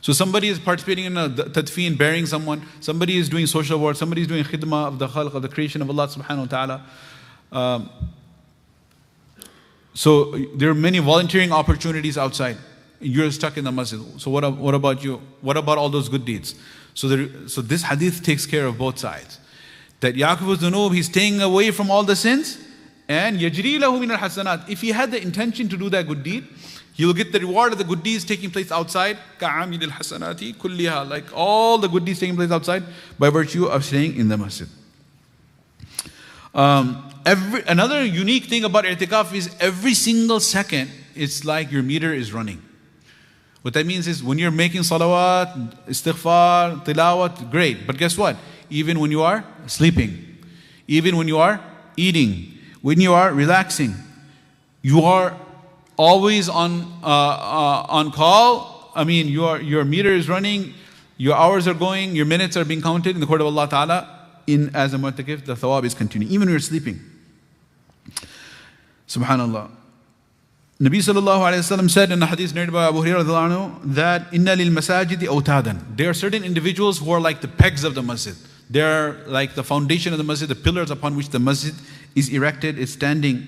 So somebody is participating in a tadfeen, burying someone. Somebody is doing social work. Somebody is doing khidmah of the khalq, of the creation of Allah subhanahu wa ta'ala. So there are many volunteering opportunities outside. You're stuck in the masjid. So what about you? What about all those good deeds? So this hadith takes care of both sides. That Yaqub al-Dhunub, he's staying away from all the sins. And yajri lahu min al-hasanat. If he had the intention to do that good deed, he will get the reward of the good deeds taking place outside. Ka'amil al-hasanati kulliha. Like all the good deeds taking place outside by virtue of staying in the masjid. Another unique thing about i'tikaf is every single second, it's like your meter is running. What that means is when you're making salawat, istighfar, tilawat, great. But guess what? Even when you are sleeping, even when you are eating, when you are relaxing, you are always on call. I mean, your meter is running, your hours are going, your minutes are being counted in the court of Allah Ta'ala. As a mu'takif, the thawab is continuing, even when you're sleeping. Subhanallah. Nabi sallallahu alayhi wa sallam said in the hadith narrated by Abu Hurairah that inna lil masajidi awtadan. There are certain individuals who are like the pegs of the masjid. They are like the foundation of the masjid, the pillars upon which the masjid is erected, is standing.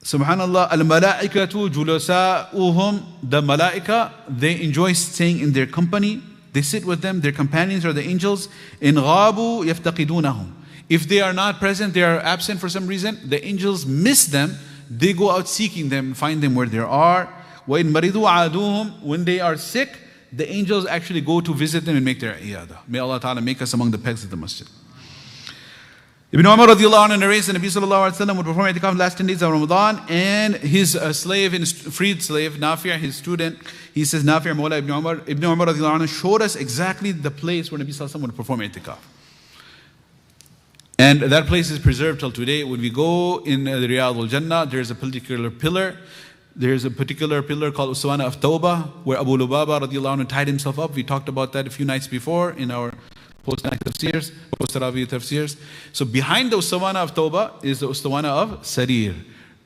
Subhanallah. Al-malaikatu julasa'uhum. The malaika, they enjoy staying in their company. They sit with them. Their companions are the angels. In ghabu yaftaqidunahum. If they are not present, they are absent for some reason, the angels miss them. They go out seeking them, find them where they are. وَإِن مَرِضُوا عَادُوهُمْ. When they are sick, the angels actually go to visit them and make their iyadah. May Allah Ta'ala make us among the pegs of the masjid. Ibn Umar radiallahu anhu narrates that Nabi sallallahu alayhi wa sallam would perform itikaf the last 10 days of Ramadan, and his slave, his freed slave, Nafi', his student, he says, Nafi' Mawla Ibn Umar radiallahu anhu showed us exactly the place where Nabi sallallahu alayhi wa sallam would perform itikaf. And that place is preserved till today. When we go in the Riyadh al-Jannah, there's a particular pillar. There's a particular pillar called Uswana of Tawbah, where Abu Lubaba radiallahu anhu tied himself up. We talked about that a few nights before in our post-night tafsirs, post-Tarawih tafsirs. So behind the Uswana of Tawbah is the Uswana of Sarir,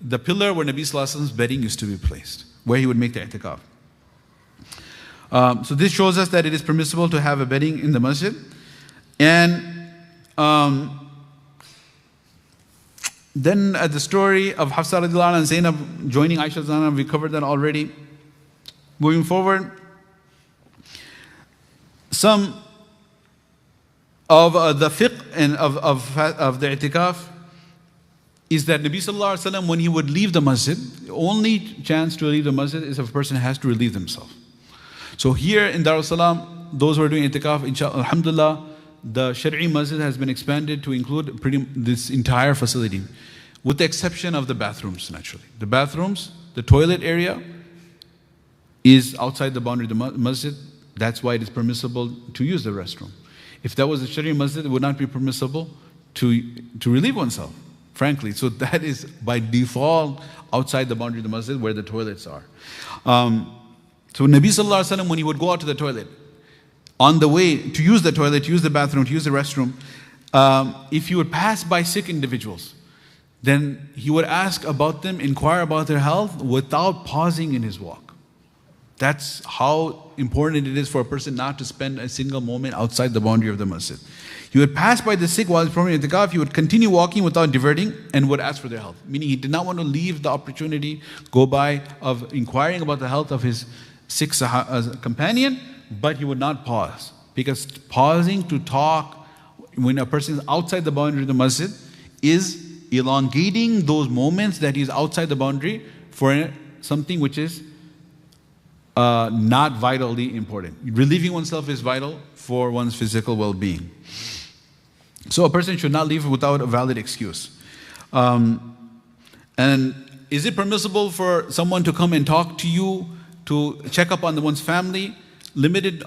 the pillar where Nabi sallallahu alaihi wasallam's bedding used to be placed, where he would make the i'tikaf. So this shows us that it is permissible to have a bedding in the masjid. And then the story of Hafsa radiallahu anha and Zainab joining Aisha radiallahu anha, we covered that already. Moving forward, some of the fiqh and of the i'tikaf is that Nabi sallallahu alaihi wasallam, when he would leave the masjid, the only chance to leave the masjid is if a person has to relieve themselves. So here in Dar al-Salam, those who are doing i'tikaf, inshallah, alhamdulillah, the Shari'i masjid has been expanded to include this entire facility, with the exception of the bathrooms, naturally. The bathrooms, the toilet area is outside the boundary of the masjid. That's why it is permissible to use the restroom. If that was a Shari'i masjid, it would not be permissible to relieve oneself, frankly. So that is by default outside the boundary of the masjid where the toilets are. So Nabi sallallahu alaihi wasallam, when he would go out to the toilet, on the way to use the toilet, to use the bathroom, to use the restroom, if he would pass by sick individuals, then he would ask about them, inquire about their health without pausing in his walk. That's how important it is for a person not to spend a single moment outside the boundary of the masjid. He would pass by the sick while he's performing itikaf. He would continue walking without diverting and would ask for their health. Meaning he did not want to leave the opportunity go by of inquiring about the health of his companion, but he would not pause. Because pausing to talk when a person is outside the boundary of the masjid is elongating those moments that he's outside the boundary for something which is not vitally important. Relieving oneself is vital for one's physical well-being. So a person should not leave without a valid excuse. And is it permissible for someone to come and talk to you, to check up on one's family? Limited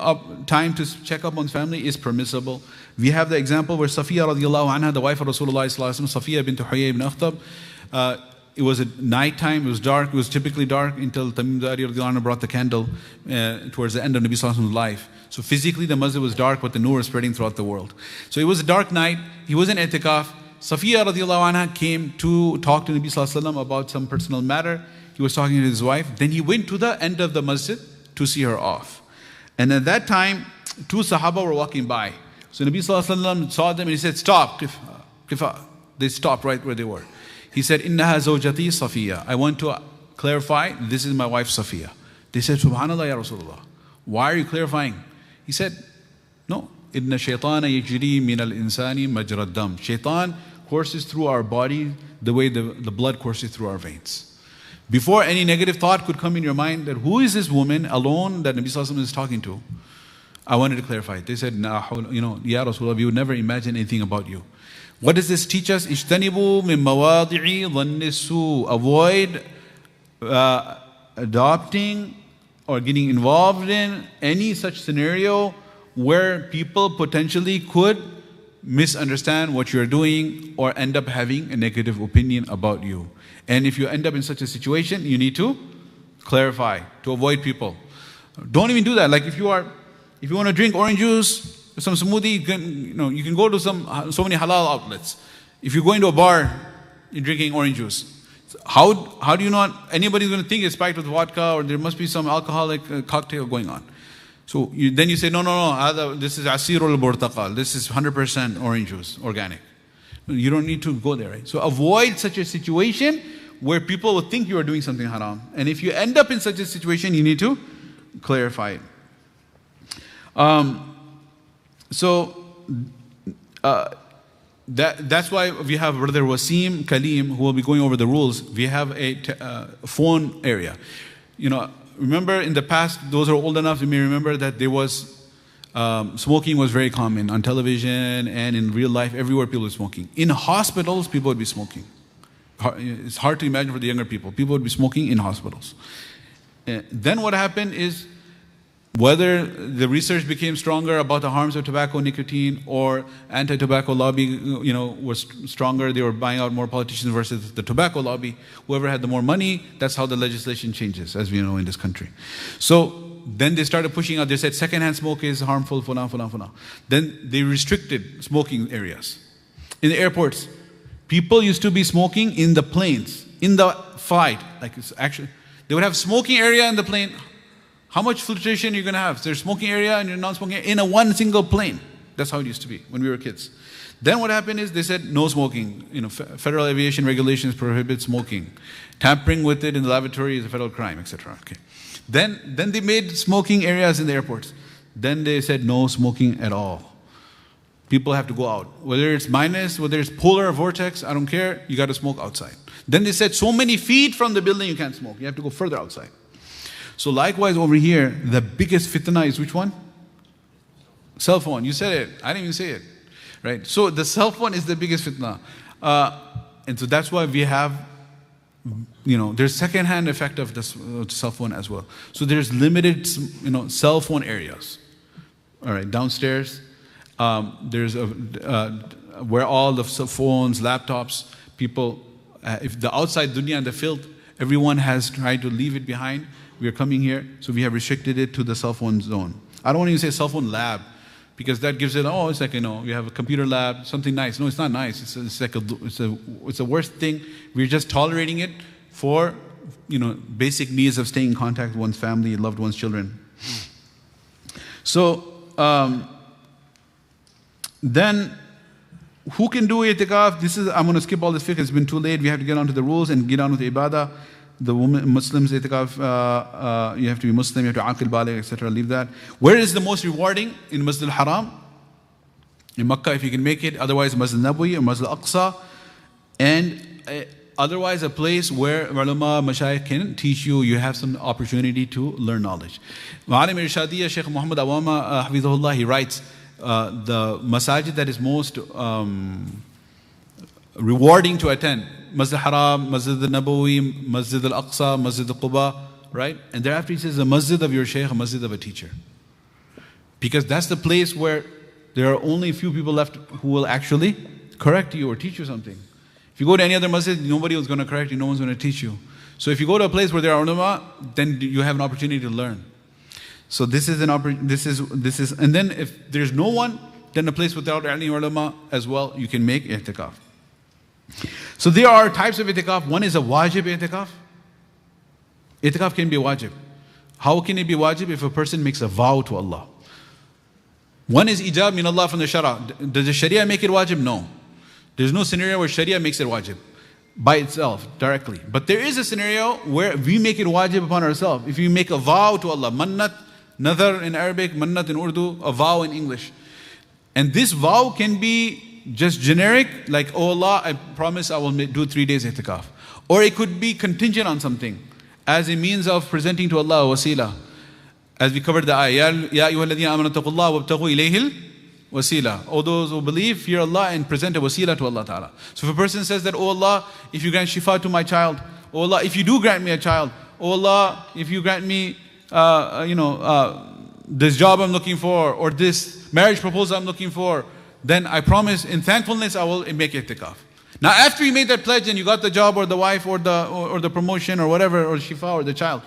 time to check up on one's family is permissible. We have the example where Safiya radiallahu anha, the wife of Rasulullah sallallahu alaihi wasallam, Safiya bint Huyay ibn Akhtab, it was at night time, it was dark, it was typically dark until Tamim Dari radiallahu anha brought the candle towards the end of Nabi sallallahu alaihi wasallam's life. So physically the masjid was dark, but the nur was spreading throughout the world. So it was a dark night, he was in itikaf. Safiya radiallahu anha came to talk to Nabi sallallahu alaihi wasallam about some personal matter. He was talking to his wife. Then he went to the end of the masjid to see her off. And at that time, two Sahaba were walking by. So Nabi sallallahu alaihi wasallam saw them and he said, "Stop, kifa." They stopped right where they were. He said, "Innaha zawjati Safiya." I want to clarify, this is my wife Safiya. They said, "Subhanallah ya Rasulullah. Why are you clarifying?" He said, "No. Inna shaytana yajri min al-insani majra dam." Shaitan courses through our body the way the blood courses through our veins. Before any negative thought could come in your mind that who is this woman alone that Nabi sallallahu alaihi wasallam is talking to, I wanted to clarify it. They said, "Ya Rasulullah, we would never imagine anything about you." What does this teach us? Ijtanibu min mawadi'i dhanni su. Avoid adopting or getting involved in any such scenario where people potentially could misunderstand what you're doing or end up having a negative opinion about you. And if you end up in such a situation, you need to clarify to avoid people. Don't even do that. Like if you want to drink orange juice, some smoothie, you can go to so many halal outlets. If you go into a bar, you're drinking orange juice. How do you not? Anybody's going to think it's spiked with vodka or there must be some alcoholic cocktail going on. So then you say, no, this is asirul burtaqal. This is 100% orange juice, organic. You don't need to go there, right? So avoid such a situation where people will think you are doing something haram. And if you end up in such a situation, you need to clarify it. That's why we have Brother Wasim Kaleem, who will be going over the rules. We have a phone area. Remember in the past, those who are old enough, you may remember that there was smoking was very common on television and in real life. Everywhere people were smoking. In hospitals, people would be smoking. It's hard to imagine for the younger people. People would be smoking in hospitals. Then what happened is, whether the research became stronger about the harms of tobacco, nicotine, or anti-tobacco lobby, was stronger. They were buying out more politicians versus the tobacco lobby. Whoever had the more money, that's how the legislation changes, as we know in this country. So then they started pushing out. They said secondhand smoke is harmful, fulan. Then they restricted smoking areas. In the airports, people used to be smoking in the planes, in the flight. They would have smoking area in the plane. How much filtration are you going to have? There's smoking area and your non-smoking area in a one single plane. That's how it used to be when we were kids. Then what happened is they said no smoking. Federal aviation regulations prohibit smoking. Tampering with it in the lavatory is a federal crime, etc. Okay. Then they made smoking areas in the airports. Then they said no smoking at all. People have to go out. Whether it's minus, whether it's polar or vortex, I don't care. You got to smoke outside. Then they said so many feet from the building you can't smoke. You have to go further outside. So likewise over here, the biggest fitna is which one? Cell phone. You said it. I didn't even say it. Right? So the cell phone is the biggest fitna. And so that's why we have, there's second-hand effect of the cell phone as well. So there's limited, cell phone areas. All right, downstairs, there's where all the cell phones, laptops, people, if the outside dunya and the filth, everyone has tried to leave it behind. We are coming here, so we have restricted it to the cell phone zone. I don't want to say cell phone lab, because that gives it, it's like, we have a computer lab, something nice. No, it's not nice. It's the worst thing. We're just tolerating it for, basic needs of staying in contact with one's family, loved one's children. So, then, who can do itikaf? I'm going to skip all this fiqh. It's been too late. We have to get on to the rules and get on with the ibadah. the woman, Muslims, itikaf, you have to be Muslim, you have to aqil baligh, etc. Leave that. Where is the most rewarding? In Masjid al-Haram, in Makkah, if you can make it. Otherwise, Masjid Nabawi or Masjid al-Aqsa. And otherwise, a place where ulama, mashayikh can teach you. You have some opportunity to learn knowledge. Ma'alim Irshadiyya, Shaykh Muhammad Awama, Hafidhullah, he writes, the masajid that is most rewarding to attend, Masjid al-Haram, Masjid al-Nabawi, Masjid al-Aqsa, Masjid al-Quba, right? And thereafter he says the masjid of your shaykh, a masjid of a teacher. Because that's the place where there are only a few people left who will actually correct you or teach you something. If you go to any other masjid, nobody is going to correct you, no one's going to teach you. So if you go to a place where there are ulama, then you have an opportunity to learn. So this is and then if there's no one, then a place without any ulama as well, you can make itikaf. So there are types of itikaf. One is a wajib itikaf. Itikaf can be wajib. How can it be wajib? If a person makes a vow to Allah. One is ijab min Allah from the Sharia. Does the Sharia make it wajib? No. There's no scenario where Sharia makes it wajib by itself, directly. But there is a scenario where we make it wajib upon ourselves. If you make a vow to Allah, mannat, nadhar in Arabic, mannat in Urdu, a vow in English. And this vow can be just generic, like, oh Allah, I promise I will do 3 days itikaf. Or it could be contingent on something, as a means of presenting to Allah a wasila. As we covered the ayah, Ya ayyuha alladhina amanu taqullaha wabtaghu ilayhil wasila. All those who believe, fear Allah and present a wasila to Allah Ta'ala. So if a person says that, oh Allah, if you grant shifa to my child, oh Allah, if you do grant me a child, oh Allah, if you grant me, this job I'm looking for, or this marriage proposal I'm looking for, then I promise in thankfulness I will make itikaf. Now after you made that pledge and you got the job or the wife or the promotion or whatever, or shifa or the child,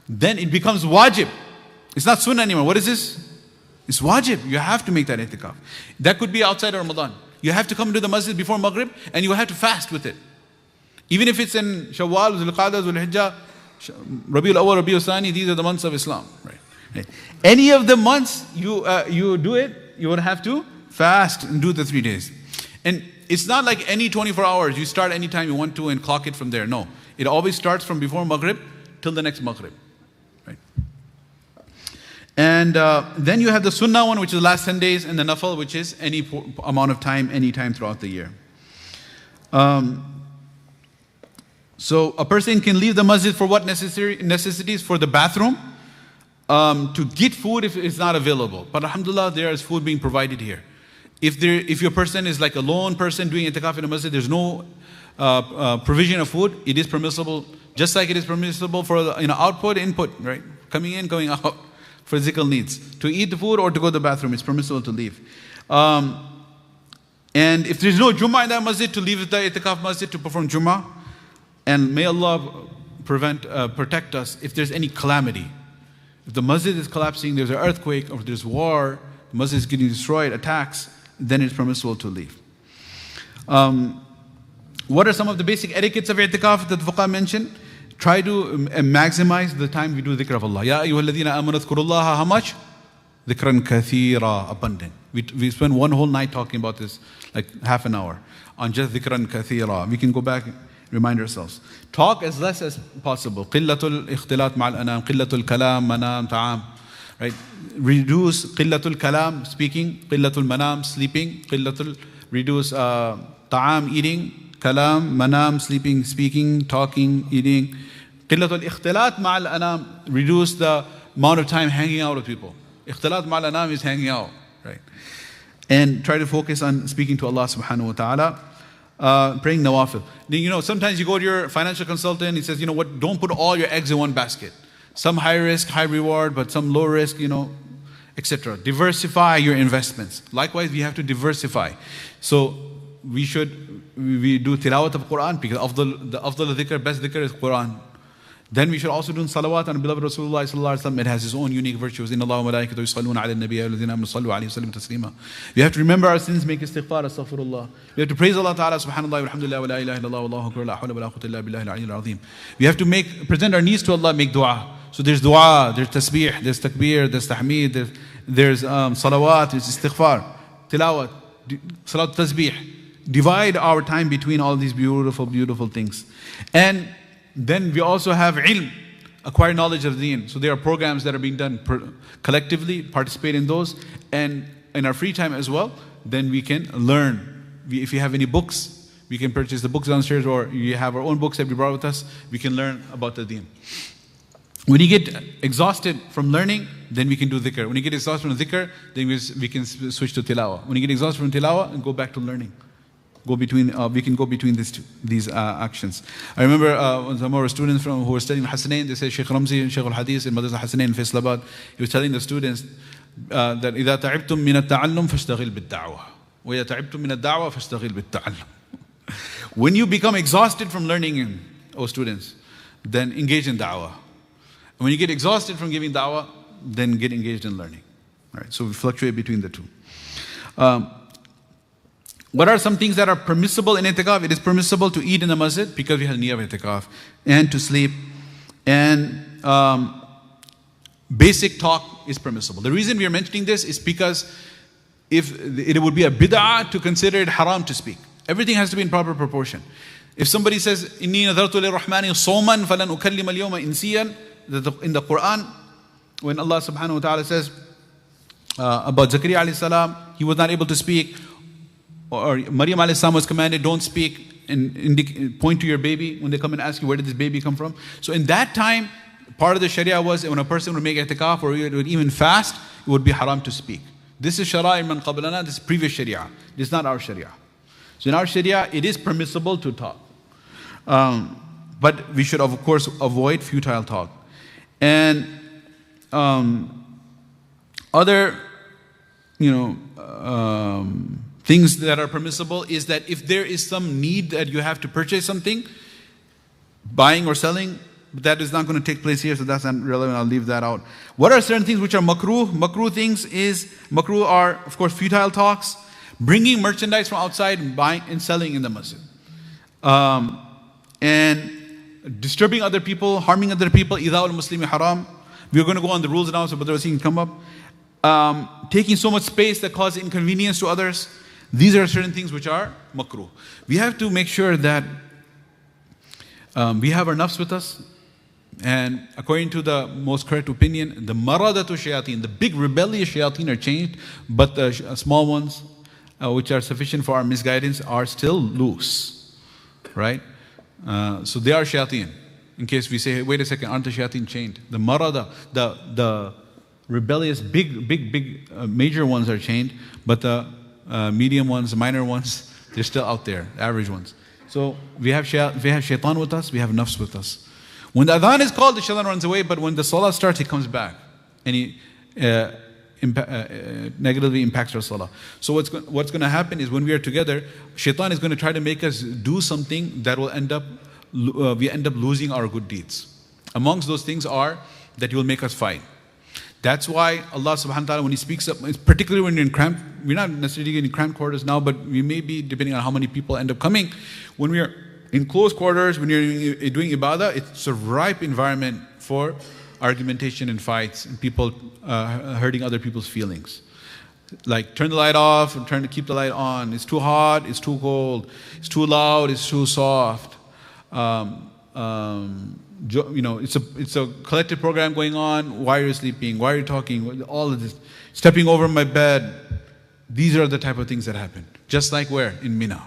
then it becomes wajib. It's not sunnah anymore. What is this? It's wajib. You have to make that itikaf. That could be outside of Ramadan. You have to come to the masjid before Maghrib and you have to fast with it. Even if it's in Shawwal, Zul-Qa'dah, Zul-Hijjah, Rabiul Awwal, Rabiul Thani, these are the months of Islam. Right? Any of the months you do it, you would have to fast and do the 3 days. And it's not like any 24 hours. You start anytime you want to and clock it from there. No. It always starts from before Maghrib till the next Maghrib. Right? And then you have the Sunnah one, which is the last 10 days, and the Nafal, which is any amount of time, any time throughout the year. So a person can leave the masjid for what necessities? For the bathroom, to get food if it's not available. But alhamdulillah, there is food being provided here. If your person is like a lone person doing itikaf in a masjid, there's no provision of food, it is permissible, just like it is permissible for output, input, right? Coming in, going out for physical needs. To eat the food or to go to the bathroom, it's permissible to leave. And if there's no Jummah in that masjid, to leave the itikaf masjid to perform Jummah. And may Allah protect us if there's any calamity. If the masjid is collapsing, there's an earthquake, or there's war, the masjid is getting destroyed, attacks, then it's permissible to leave. What are some of the basic etiquettes of itikaf that the fuqaha mentioned? Try to maximize the time we do dhikr of Allah. Ya ayyuha alladhina amanu dhkurullaha, how much? Dhikran kathira, abundant. We spend one whole night talking about this, like half an hour, on just dhikran kathira. We can go back, remind ourselves. Talk as less as possible. Qillatul ikhtilat ma'al anam, qillatul kalam, manam, ta'am. Right? Reduce qillatul kalam, speaking, qillatul manam, sleeping, reduce ta'am, eating, kalam, manam, sleeping, speaking, talking, eating. Qillatul ikhtilat ma'al anam, reduce the amount of time hanging out with people. Ikhtilat ma'al anam is hanging out, right? And try to focus on speaking to Allah subhanahu wa ta'ala. Praying nawafil. Sometimes you go to your financial consultant, he says, don't put all your eggs in one basket. Some high risk, high reward, but some low risk, etc. Diversify your investments. Likewise, we have to diversify. So we do tilawat of Quran, because the afdal dhikr, best dhikr is Quran. Then we should also do salawat on beloved Rasulullah sallallahu alaihi wasallam. It has its own unique virtues. Inna Allaha wa malaikatahu yusalluna ala an-nabi alladhina amanu sallu alayhi wa sallimu taslima. We have to remember our sins, make istighfar, astaghfirullah. We have to praise Allah Ta'ala, subhanallah, walhamdulillah, wa la ilaha illallah, wallahu akbar, la hawla wa la quwwata illa billahi al-aliyyil azim. We have to present our needs to Allah, make dua. So there's dua, there's tasbih, there's takbir, there's tahmeed, there's salawat, there's istighfar, tilawat, salat tasbih. Divide our time between all these beautiful, beautiful things. And then we also have ilm, acquire knowledge of deen. So there are programs that are being done collectively, participate in those, and in our free time as well, then we can learn. If you have any books, we can purchase the books downstairs, or you have our own books that we brought with us, we can learn about the deen. When you get exhausted from learning, then we can do dhikr. When you get exhausted from dhikr, then we can switch to tilawa. When you get exhausted from tilawa, and go back to learning. We can go between these actions. I remember some of our students who were studying Hasanain, they said Sheikh Ramzi, Sheikh al-Hadith in Madrasa Hasanain in Faisalabad, he was telling the students that إِذَا تَعِبْتُم مِّنَ التَّعَلُّمْ فَاشْتَغِلْ بِالدَّعْوَةِ وَإِذَا تَعِبْتُم مِّنَ الدَّعْوَةِ فَاشْتَغِلْ بِالتَّعَلُّمْ. When you become exhausted from learning, oh students, then engage in da'wah. And when you get exhausted from giving da'wah, then get engaged in learning. Right? So we fluctuate between the two. What are some things that are permissible in itikaf? It is permissible to eat in the masjid because we have niyyah of itikaf, and to sleep, and basic talk is permissible. The reason we are mentioning this is because if it would be a bid'ah to consider it haram to speak. Everything has to be in proper proportion. If somebody says, "Inni nadartu lirrahmani sawman falan ukallima al-yawma insiyan," in the Quran, when Allah subhanahu wa ta'ala says about Zakaria alayhi salam, he was not able to speak, or Maryam alayhi salam was commanded, don't speak, and point to your baby when they come and ask you, where did this baby come from? So in that time, part of the Sharia was when a person would make itikaf or would even fast, it would be haram to speak. This is Shara'i man qablana, this is previous Sharia. This is not our Sharia. So in our Sharia, it is permissible to talk. But we should, of course, avoid futile talk. And other, things that are permissible is that if there is some need that you have to purchase something, buying or selling, that is not going to take place here, so that's not relevant. I'll leave that out. What are certain things which are makruh? Makruh are, of course, futile talks, bringing merchandise from outside and buying and selling in the masjid, and disturbing other people, harming other people. Idha'ul muslimi haram. We're going to go on the rules now, so Brother Wasim can come up. Taking so much space that causes inconvenience to others. These are certain things which are makruh. We have to make sure that we have our nafs with us. And according to the most correct opinion, the maradatu shayateen, the big rebellious shayateen are changed, but the small ones, which are sufficient for our misguidance, are still loose. Right? So they are shayateen. In case we say, hey, wait a second, aren't the shayateen chained? The marada, the rebellious, big, major ones are chained, but the medium ones, the minor ones, they're still out there, the average ones. So we have shaitan with us, we have nafs with us. When the adhan is called, the shaitan runs away, but when the salah starts, he comes back. And he negatively impacts our salah. So what's going to happen is when we are together, shaitan is going to try to make us do something that will we end up losing our good deeds. Amongst those things are that he will make us fight. That's why Allah subhanahu wa ta'ala, when He speaks up, particularly when you're in cramped, we're not necessarily in cramped quarters now, but we may be, depending on how many people end up coming. When we are in close quarters, when you're doing ibadah, it's a ripe environment for argumentation and fights, and people hurting other people's feelings. Like, turn the light off, and turn to keep the light on. It's too hot, it's too cold. It's too loud, it's too soft. It's a collective program going on. Why are you sleeping? Why are you talking? All of this. Stepping over my bed. These are the type of things that happen. Just like where? In Mina.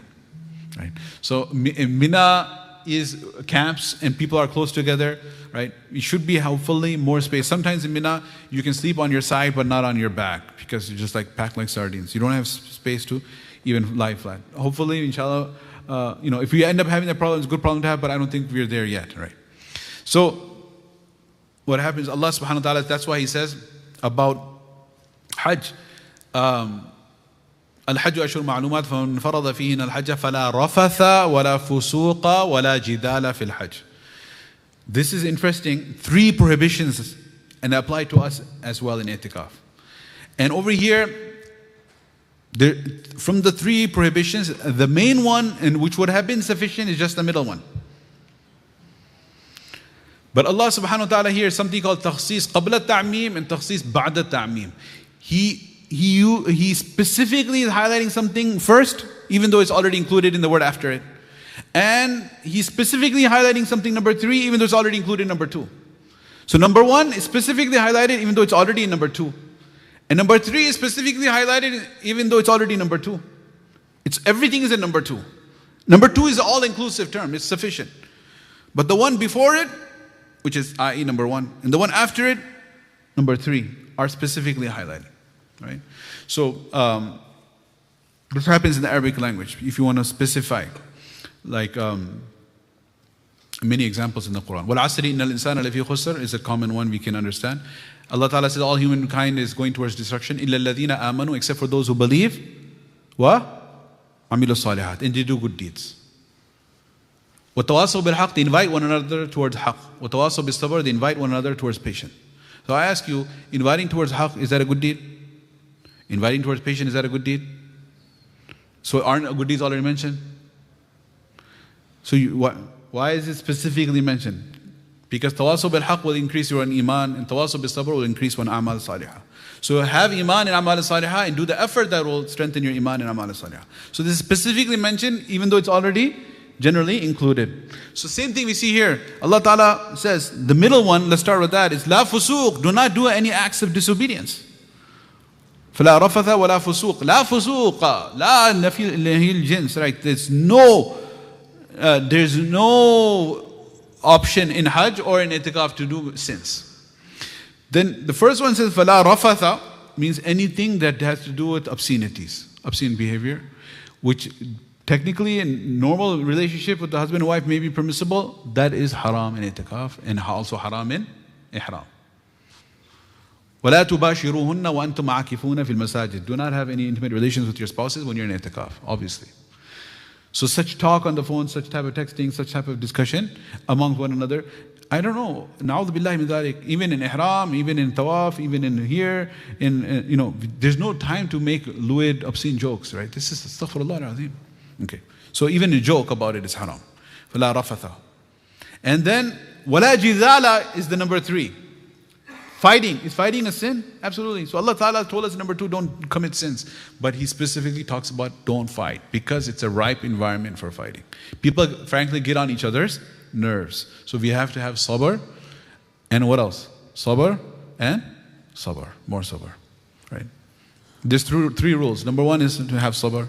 Right? So in Mina is camps and people are close together. Right? It should be hopefully more space. Sometimes in Mina, you can sleep on your side but not on your back because you're just like packed like sardines. You don't have space to even lie flat. Hopefully, inshallah, if we end up having that problem, it's a good problem to have, but I don't think we're there yet. Right? So, what happens, Allah subhanahu wa ta'ala, that's why He says about Hajj, الحج أشهر معلومات فمن فرض فيهن الحج فلا رفث ولا فسوق ولا جدال في الحج. This is interesting. 3 prohibitions, and they apply to us as well in itikaf. And over here, from the 3 prohibitions, the main one, and which would have been sufficient, is just the middle one. But Allah subhanahu wa ta'ala here is something called takhsis qabla ta'meem and takhsis ba'da ta'meem. He specifically is highlighting something first, even though it's already included in the word after it. And he's specifically highlighting something number 3, even though it's already included in number 2. So number 1 is specifically highlighted even though it's already in number 2. And number 3 is specifically highlighted even though it's already in number 2. Everything is in number 2. Number 2 is an all-inclusive term, it's sufficient. But the one before it, which is i.e. number 1, and the one after it, number 3, are specifically highlighted. Right? So this happens in the Arabic language. If you want to specify, like many examples in the Quran. وَالْعَصْرِ إِنَّ الْإِنسَانَ لَفِي خُسْرٍ is a common one we can understand. Allah Ta'ala says all humankind is going towards destruction. إِلَّا الَّذِينَ آمَنُوا, except for those who believe. وَعَمِلُوا الصَّالِحَاتِ, and they do good deeds. وَتَوَاصَوْا بِالْحَقِّ, they invite one another towards haqq. وَتَوَاصَوْا بِالصَّبْرِ, they invite one another towards patience. So I ask you, inviting towards haqq, is that a good deed? Inviting towards patience, is that a good deed? So aren't good deeds already mentioned? So why is it specifically mentioned? Because tawasaw bil haqq will increase your iman, and tawasaw bil sabr will increase one amal salihah. So have iman and amal salihah, and do the effort that will strengthen your iman and amal salihah. So this is specifically mentioned even though it's already generally included. So same thing we see here. Allah Ta'ala says, the middle one, let's start with that, is la fusuq, do not do any acts of disobedience. فَلَا رَفَثَ وَلَا فُسُوقَ لَا فُسُوقَ لَا نَفِي الْجِنس. Right, there's no option in Hajj or in itikaf to do sins. Then the first one says فَلَا رَفَثَ, means anything that has to do with obscenities, obscene behavior, which technically in normal relationship with the husband and wife may be permissible. That is haram in itikaf and also haram in ihram. وَلَا تُبَاشِرُوهُنَّ وَأَنْتُمْ عَاكِفُونَ فِي الْمَسَاجِدِ. Do not have any intimate relations with your spouses when you're in itikaf, obviously. So such talk on the phone, such type of texting, such type of discussion among one another, I don't know, na'udhu billahi min dhalik, even in ihram, even in tawaf, even in here, there's no time to make lewd, obscene jokes, right? This is astaghfirullah al-azim. Okay, so even a joke about it is haram. فَلَا رَفَثَ. And then, وَلَا جِذَالَ is the number 3. Fighting. Is fighting a sin? Absolutely. So Allah Ta'ala told us number 2, don't commit sins. But He specifically talks about don't fight, because it's a ripe environment for fighting. People frankly get on each other's nerves. So we have to have sabr, and what else? Sabr and sabr. More sabr. Right? There's 3 rules. Number 1 is to have sabr.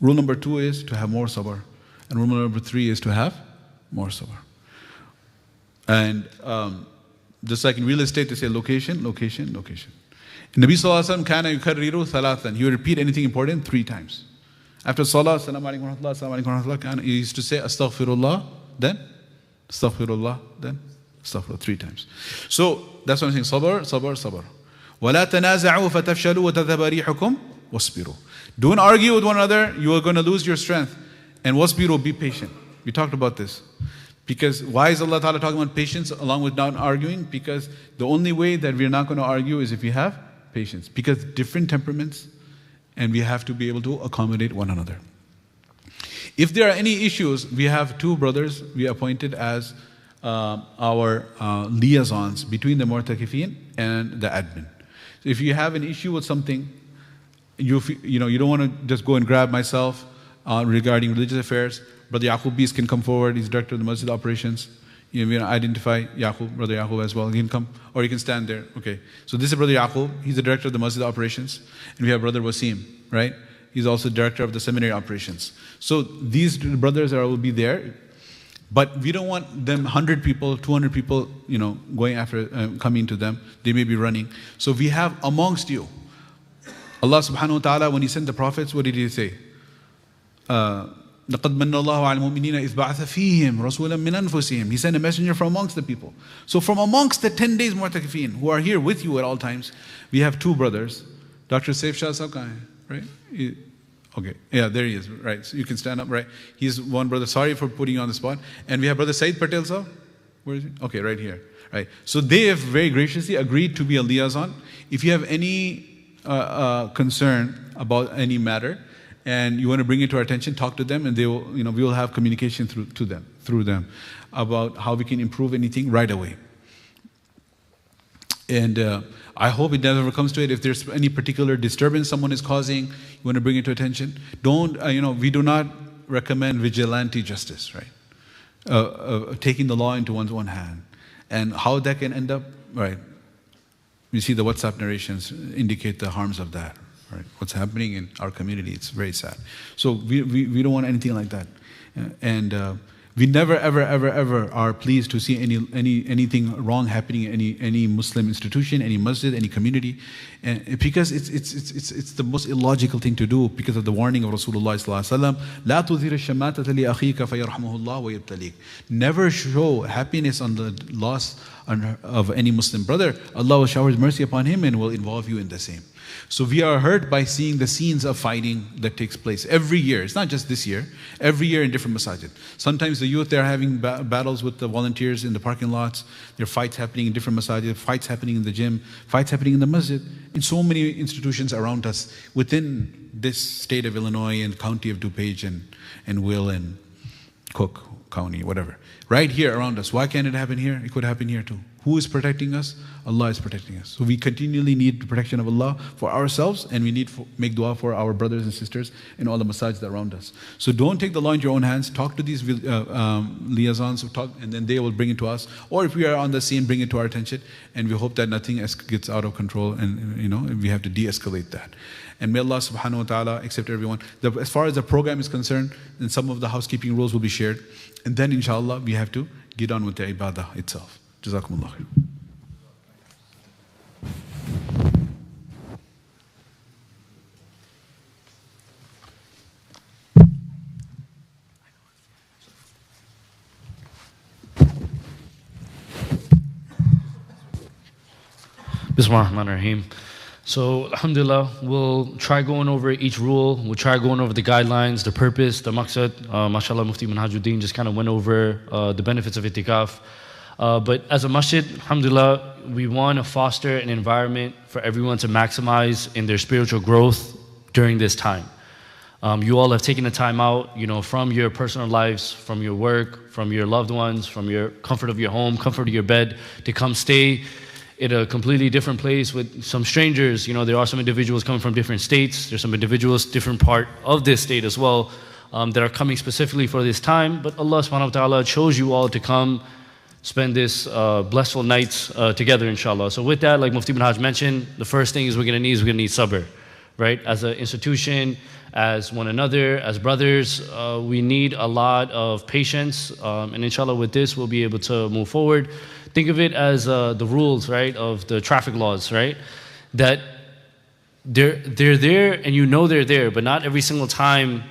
Rule number 2 is to have more sabr. And rule number 3 is to have more sabr. And just like in real estate, they say location, location, location. Nabi Sallallahu Alaihi Wasallam kana yukarriru thalathan. He would repeat anything important 3 times. After salah, assalamu alaikum wa rahmatullah, assalamu alaikum wa rahmatullah, he used to say astaghfirullah, then astaghfirullah, then astaghfirullah 3 times. So that's what I'm saying. Sabr, sabr, sabr. وَلَا تَنَازَعُوا فَتَفْشَلُوا وَتَذْهَبَ رِيحُكُمْ وَاصْبِرُوا. Don't argue with one another, you are going to lose your strength. And wasbiru, be patient. We talked about this. Because why is Allah Ta'ala talking about patience along with not arguing? Because the only way that we're not going to argue is if we have patience. Because different temperaments, and we have to be able to accommodate one another. If there are any issues, we have 2 brothers we appointed as our liaisons between the mu'takifin and the admin. So if you have an issue with something, you don't want to just go and grab myself regarding religious affairs. Brother Yaqub can come forward. He's director of the Masjid operations. Identify Yaqub, Brother Yaqub as well. He can come, or he can stand there. Okay. So this is Brother Yaqub. He's the director of the Masjid operations. And we have Brother Wasim, right? He's also director of the seminary operations. So these brothers will be there. But we don't want them 100 people, 200 people, going after, coming to them. They may be running. So we have amongst you. Allah subhanahu wa ta'ala, when He sent the prophets, what did He say? لَقَدْ مَنَّ اللَّهُ عَلَى الْمُؤْمِنِينَ إِذْ بَعَثَ فِيهِمْ رَسُولًا مِنْ أَنفُسِهِمْ. He sent a messenger from amongst the people. So from amongst the 10 days mu'takifin who are here with you at all times, we have 2 brothers. Dr. Saif Shah Sahab kahan hai, right? Okay, yeah, there he is, right? So you can stand up, right? He's one brother. Sorry for putting you on the spot. And we have Brother Said Patel Sahab. Where is he? Okay, right here. Right. So they have very graciously agreed to be a liaison. If you have any concern about any matter, and you want to bring it to our attention, talk to them, and they will, we will have communication through them about how we can improve anything right away. And I hope it never comes to it. If there's any particular disturbance someone is causing, you want to bring it to attention. Don't, we do not recommend vigilante justice, right? Taking the law into one's own hand. And how that can end up, right? You see the WhatsApp narrations indicate the harms of that, right? What's happening in our community, it's very sad. So we don't want anything like that. And we never, ever, ever, ever are pleased to see anything wrong happening in any Muslim institution, any masjid, any community, and because it's the most illogical thing to do because of the warning of Rasulullah sallallahu alaihi wasallam. لا تثير الشماتة لأخيك فيرحمه الله ويبتليك. Never show happiness on the loss of any Muslim brother. Allah will shower His mercy upon him and will involve you in the same. So we are hurt by seeing the scenes of fighting that takes place every year. It's not just this year. Every year in different masajid. Sometimes the youth, they're having battles with the volunteers in the parking lots. There are fights happening in different masajid, fights happening in the gym, fights happening in the masjid. In so many institutions around us within this state of Illinois and county of DuPage and Will and Cook County, whatever. Right here around us. Why can't it happen here? It could happen here too. Who is protecting us? Allah is protecting us. So we continually need the protection of Allah for ourselves, and we need to make dua for our brothers and sisters in all the masajids around us. So don't take the law into your own hands. Talk to these liaisons, and then they will bring it to us. Or if we are on the scene, bring it to our attention, and we hope that nothing gets out of control, and we have to de-escalate that. And may Allah subhanahu wa ta'ala accept everyone. As far as the program is concerned, then some of the housekeeping rules will be shared. And then inshallah, we have to get on with the ibadah itself. Jazakumullahu Khairan. Bismillahirrahmanirrahim. So, alhamdulillah, we'll try going over each rule. We'll try going over the guidelines, the purpose, the maqsad. MashaAllah, Mufti Manhajuddin just kind of went over the benefits of itikaf. But as a masjid, alhamdulillah, we want to foster an environment for everyone to maximize in their spiritual growth during this time. You all have taken the time out, from your personal lives, from your work, from your loved ones, from your comfort of your home, comfort of your bed, to come stay in a completely different place with some strangers. There are some individuals coming from different states. There's some individuals different part of this state as well that are coming specifically for this time. But Allah subhanahu wa ta'ala chose you all to come spend this blissful nights together, inshallah. So with that, like Mufti bin Hajj mentioned, the first thing we're going to need sabr, right? As an institution, as one another, as brothers, we need a lot of patience. And inshallah, with this, we'll be able to move forward. Think of it as the rules, right, of the traffic laws, right? That they're there and they're there, but not every single time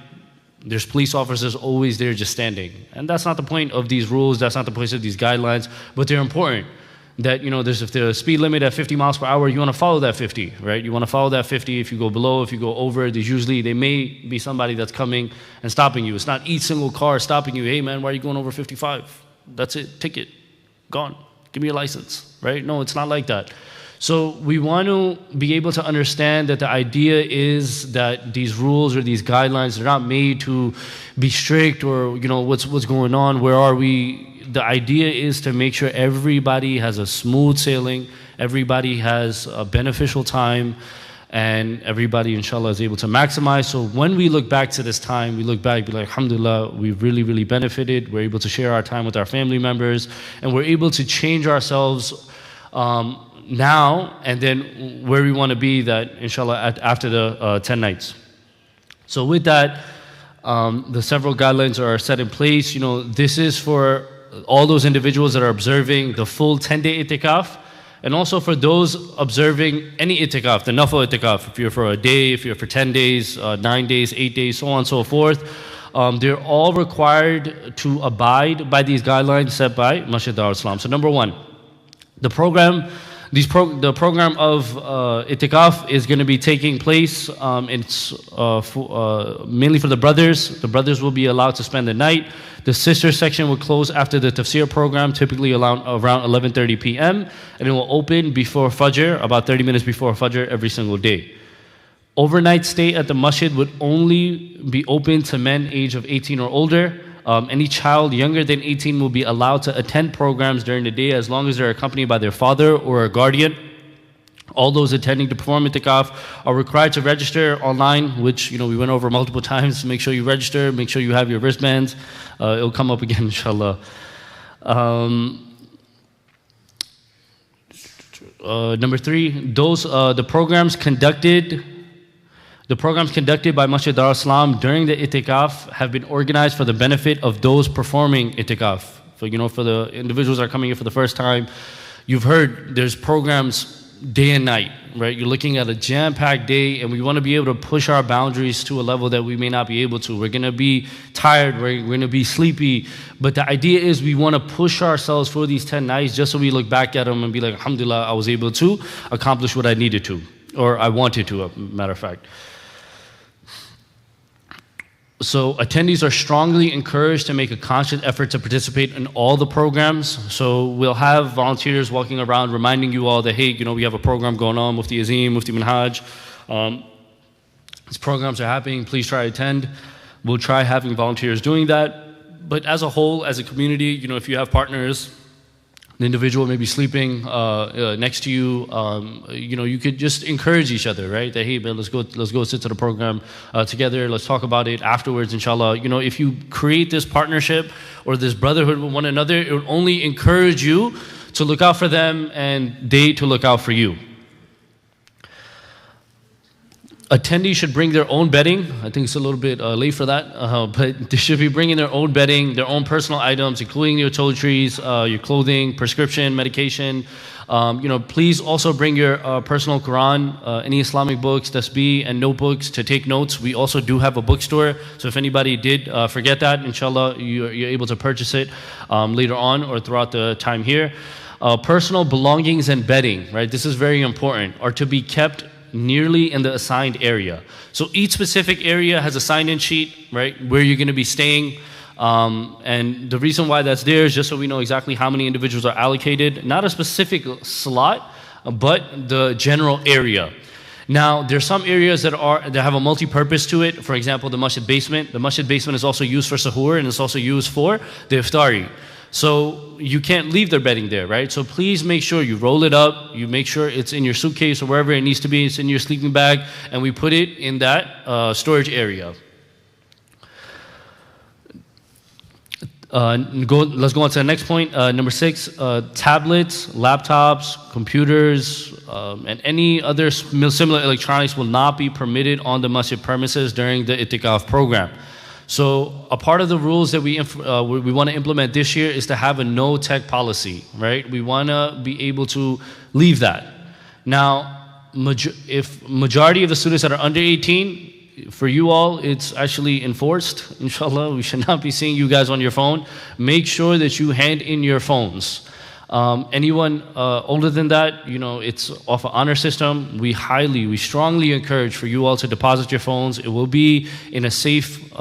there's police officers always there just standing. And that's not the point of these rules, that's not the point of these guidelines, but they're important. That, if the speed limit at 50 miles per hour, you want to follow that 50, right? You want to follow that 50. If you go below, if you go over, there may be somebody that's coming and stopping you. It's not each single car stopping you. Hey man, why are you going over 55? That's it, ticket, gone. Give me your license, right? No, it's not like that. So we want to be able to understand that the idea is that these rules or these guidelines are not made to be strict or, what's going on, where are we? The idea is to make sure everybody has a smooth sailing, everybody has a beneficial time, and everybody, inshallah, is able to maximize. So when we look back to this time, we look back, be like, alhamdulillah, we've really, really benefited. We're able to share our time with our family members, and we're able to change ourselves now and then where we want to be, that inshallah after the 10 nights. So with that, the several guidelines are set in place. This is for all those individuals that are observing the full 10-day itikaf, and also for those observing any itikaf, the nafil itikaf, if you're for a day, if you're for 10 days, 9 days, 8 days, so on and so forth. They're all required to abide by these guidelines set by Masjid al-Islam. So number one, the program of itikaf is going to be taking place. It's mainly for the brothers. The brothers will be allowed to spend the night. The sister section will close after the tafsir program, typically around 11:30 p.m. and it will open before Fajr, about 30 minutes before Fajr every single day. Overnight stay at the masjid would only be open to men age of 18 or older. Any child younger than 18 will be allowed to attend programs during the day as long as they're accompanied by their father or a guardian. All those attending to perform itikaf are required to register online, which we went over multiple times. Make sure you register, make sure you have your wristbands. It'll come up again, inshallah. Number 3, the programs conducted by Masjid Dar al-Islam during the itikaf have been organized for the benefit of those performing itikaf. So, for the individuals that are coming here for the first time, you've heard there's programs day and night, right? You're looking at a jam-packed day, and we want to be able to push our boundaries to a level that we may not be able to. We're going to be tired, we're going to be sleepy, but the idea is we want to push ourselves for these 10 nights just so we look back at them and be like, alhamdulillah, I was able to accomplish what I needed to, or I wanted to, as a matter of fact. So attendees are strongly encouraged to make a conscious effort to participate in all the programs. So we'll have volunteers walking around reminding you all that, hey, we have a program going on, Mufti Azim, Mufti Minhaj. These programs are happening, please try to attend. We'll try having volunteers doing that. But as a whole, as a community, if you have partners, the individual may be sleeping next to you. You could just encourage each other, right? That, hey, man, let's go sit to the program together. Let's talk about it afterwards, inshallah. If you create this partnership or this brotherhood with one another, it will only encourage you to look out for them and they to look out for you. Attendees should bring their own bedding. I think it's a little bit late for that, but they should be bringing their own bedding, their own personal items, including your toiletries, your clothing, prescription, medication. Please also bring your personal Quran, any Islamic books, tasbih, and notebooks to take notes. We also do have a bookstore, so if anybody did forget that, inshallah, you're able to purchase it later on or throughout the time here. Personal belongings and bedding, right? This is very important, are to be kept nearly in the assigned area. So each specific area has a sign-in sheet, right, where you're going to be staying. And the reason why that's there is just so we know exactly how many individuals are allocated, not a specific slot, but the general area. Now, there's some areas that have a multi-purpose to it. For example, the Masjid basement. The Masjid basement is also used for suhoor and it's also used for the iftari. So you can't leave their bedding there, right? So please make sure you roll it up, you make sure it's in your suitcase or wherever it needs to be, it's in your sleeping bag, and we put it in that storage area. Let's go on to the next point. Number 6, tablets, laptops, computers, and any other similar electronics will not be permitted on the masjid premises during the itikaf program. So a part of the rules that we want to implement this year is to have a no tech policy, right? We want to be able to leave that. Now, if majority of the students that are under 18, for you all, it's actually enforced, inshallah. We should not be seeing you guys on your phone. Make sure that you hand in your phones. Anyone older than that, it's off an honor system. We strongly encourage for you all to deposit your phones. It will be in a safe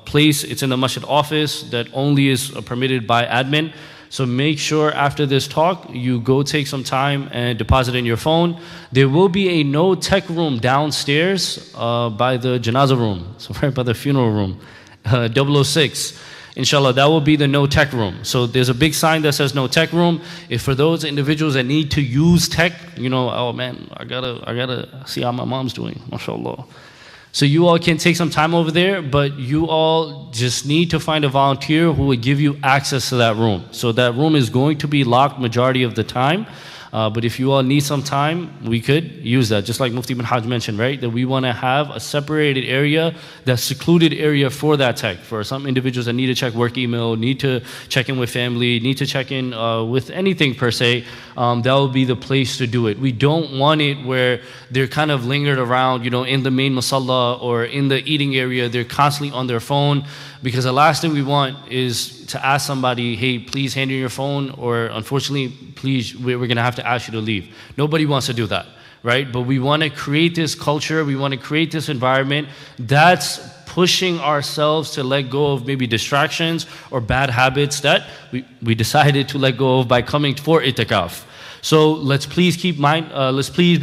place. It's in the masjid office that only is permitted by admin. So make sure after this talk, you go take some time and deposit in your phone. There will be a no tech room downstairs by the janazah room, so right by the funeral room, 006. Inshallah, that will be the no tech room. So there's a big sign that says no tech room. If for those individuals that need to use tech, oh man, I gotta see how my mom's doing, mashallah. So you all can take some time over there, but you all just need to find a volunteer who will give you access to that room. So that room is going to be locked majority of the time. But if you all need some time, we could use that. Just like Mufti Ibn Hajj mentioned, right? That we want to have a separated area, that secluded area for that tech. For some individuals that need to check work email, need to check in with family, need to check in with anything per se, that will be the place to do it. We don't want it where they're kind of lingered around, in the main masalla or in the eating area. They're constantly on their phone. Because the last thing we want is to ask somebody, hey, please hand in your phone, or unfortunately, please, we're going to have to ask you to leave. Nobody wants to do that, right? But we want to create this culture, we want to create this environment that's pushing ourselves to let go of maybe distractions or bad habits that we decided to let go of by coming for itikaf. So let's please be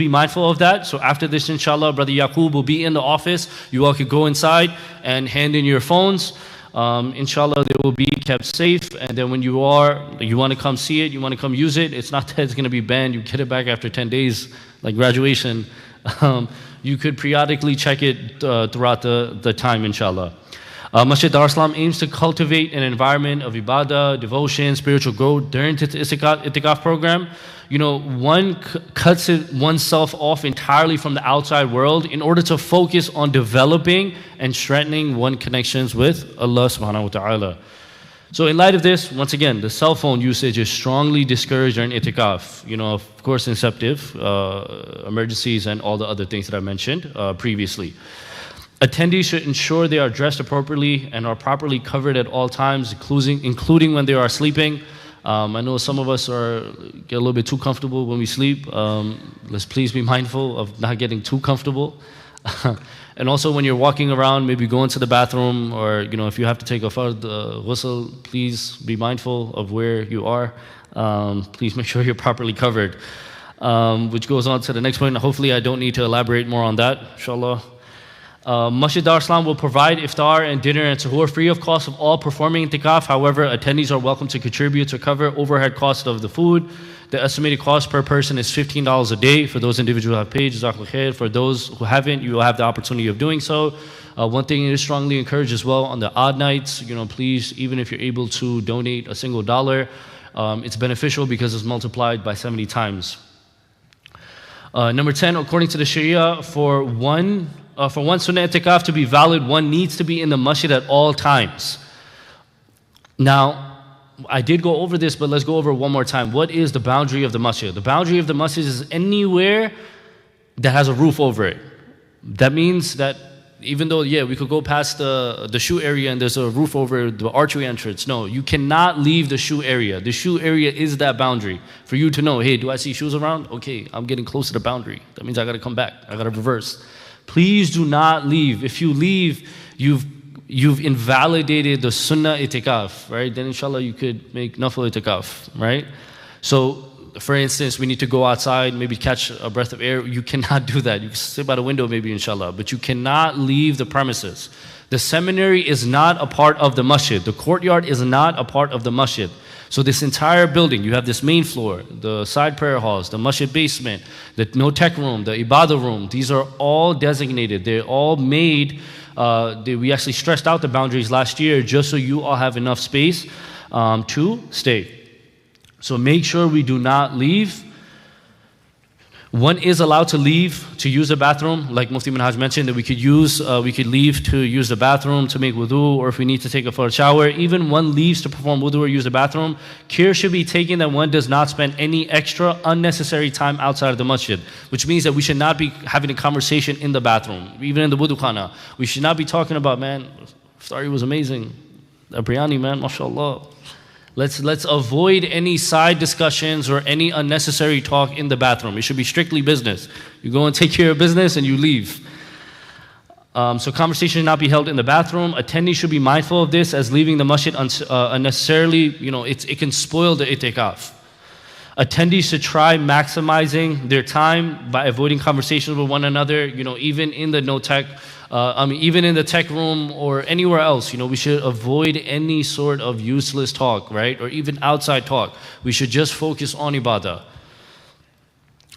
mindful of that. So after this, inshallah, Brother Yaqub will be in the office. You all could go inside and hand in your phones. Inshallah, they will be kept safe. And then when you want to come see it, you want to come use it, it's not that it's going to be banned. You get it back after 10 days, like graduation. You could periodically check it throughout the time, inshallah. Masjid Dar Islam aims to cultivate an environment of ibadah, devotion, spiritual growth during the itikaf program. One cuts oneself off entirely from the outside world in order to focus on developing and strengthening one's connections with Allah subhanahu wa ta'ala. So in light of this, once again, the cell phone usage is strongly discouraged during itikaf. Of course, inceptive, emergencies, and all the other things that I mentioned previously. Attendees should ensure they are dressed appropriately and are properly covered at all times, including when they are sleeping. I know some of us get a little bit too comfortable when we sleep. Let's please be mindful of not getting too comfortable. And also when you're walking around, maybe going to the bathroom, or if you have to take a fard ghusl, please be mindful of where you are. Please make sure you're properly covered. Which goes on to the next point. Hopefully I don't need to elaborate more on that, inshallah. Masjid Dar Islam will provide iftar and dinner and suhoor free of cost of all performing itikaf. However, attendees are welcome to contribute to cover overhead cost of the food. The estimated cost per person is $15 a day for those individuals who have paid. Jazakullahu Khairan. For those who haven't, you will have the opportunity of doing so. One thing is strongly encouraged as well on the odd nights. Please, even if you're able to donate a single dollar, it's beneficial because it's multiplied by 70 times. Number 10, according to the Sharia, for one sunnah itikaf to be valid, one needs to be in the masjid at all times. Now, I did go over this, but let's go over it one more time. What is the boundary of the masjid? The boundary of the masjid is anywhere that has a roof over it. That means that even though, we could go past the shoe area and there's a roof over the archway entrance. No, you cannot leave the shoe area. The shoe area is that boundary. For you to know, hey, do I see shoes around? Okay, I'm getting close to the boundary. That means I got to come back. I got to reverse. Please do not leave. If you leave, you've invalidated the sunnah itikaf, right? Then inshallah you could make nafil itikaf, right? So, for instance, we need to go outside, maybe catch a breath of air. You cannot do that. You can sit by the window maybe, inshallah, but you cannot leave the premises. The seminary is not a part of the masjid. The courtyard is not a part of the masjid. So this entire building, you have this main floor, the side prayer halls, the masjid basement, the no tech room, the ibadah room. These are all designated. They're all made. We actually stretched out the boundaries last year just so you all have enough space to stay. So make sure we do not leave. One is allowed to leave to use the bathroom, like Mufti Manhaj mentioned, that we could leave to use the bathroom to make wudu, or if we need to take a full shower. Even one leaves to perform wudu or use the bathroom, care should be taken that one does not spend any extra unnecessary time outside of the masjid, which means that we should not be having a conversation in the bathroom, even in the wudu khana. We should not be talking about, man, iftar was amazing. The biryani, man, mashallah. Let's avoid any side discussions or any unnecessary talk in the bathroom. It should be strictly business. You go and take care of business and you leave. So conversation should not be held in the bathroom. Attendees should be mindful of this, as leaving the masjid unnecessarily, it can spoil the itikaf. Attendees should try maximizing their time by avoiding conversations with one another, even in the even in the tech room or anywhere else, we should avoid any sort of useless talk, right? Or even outside talk. We should just focus on ibadah.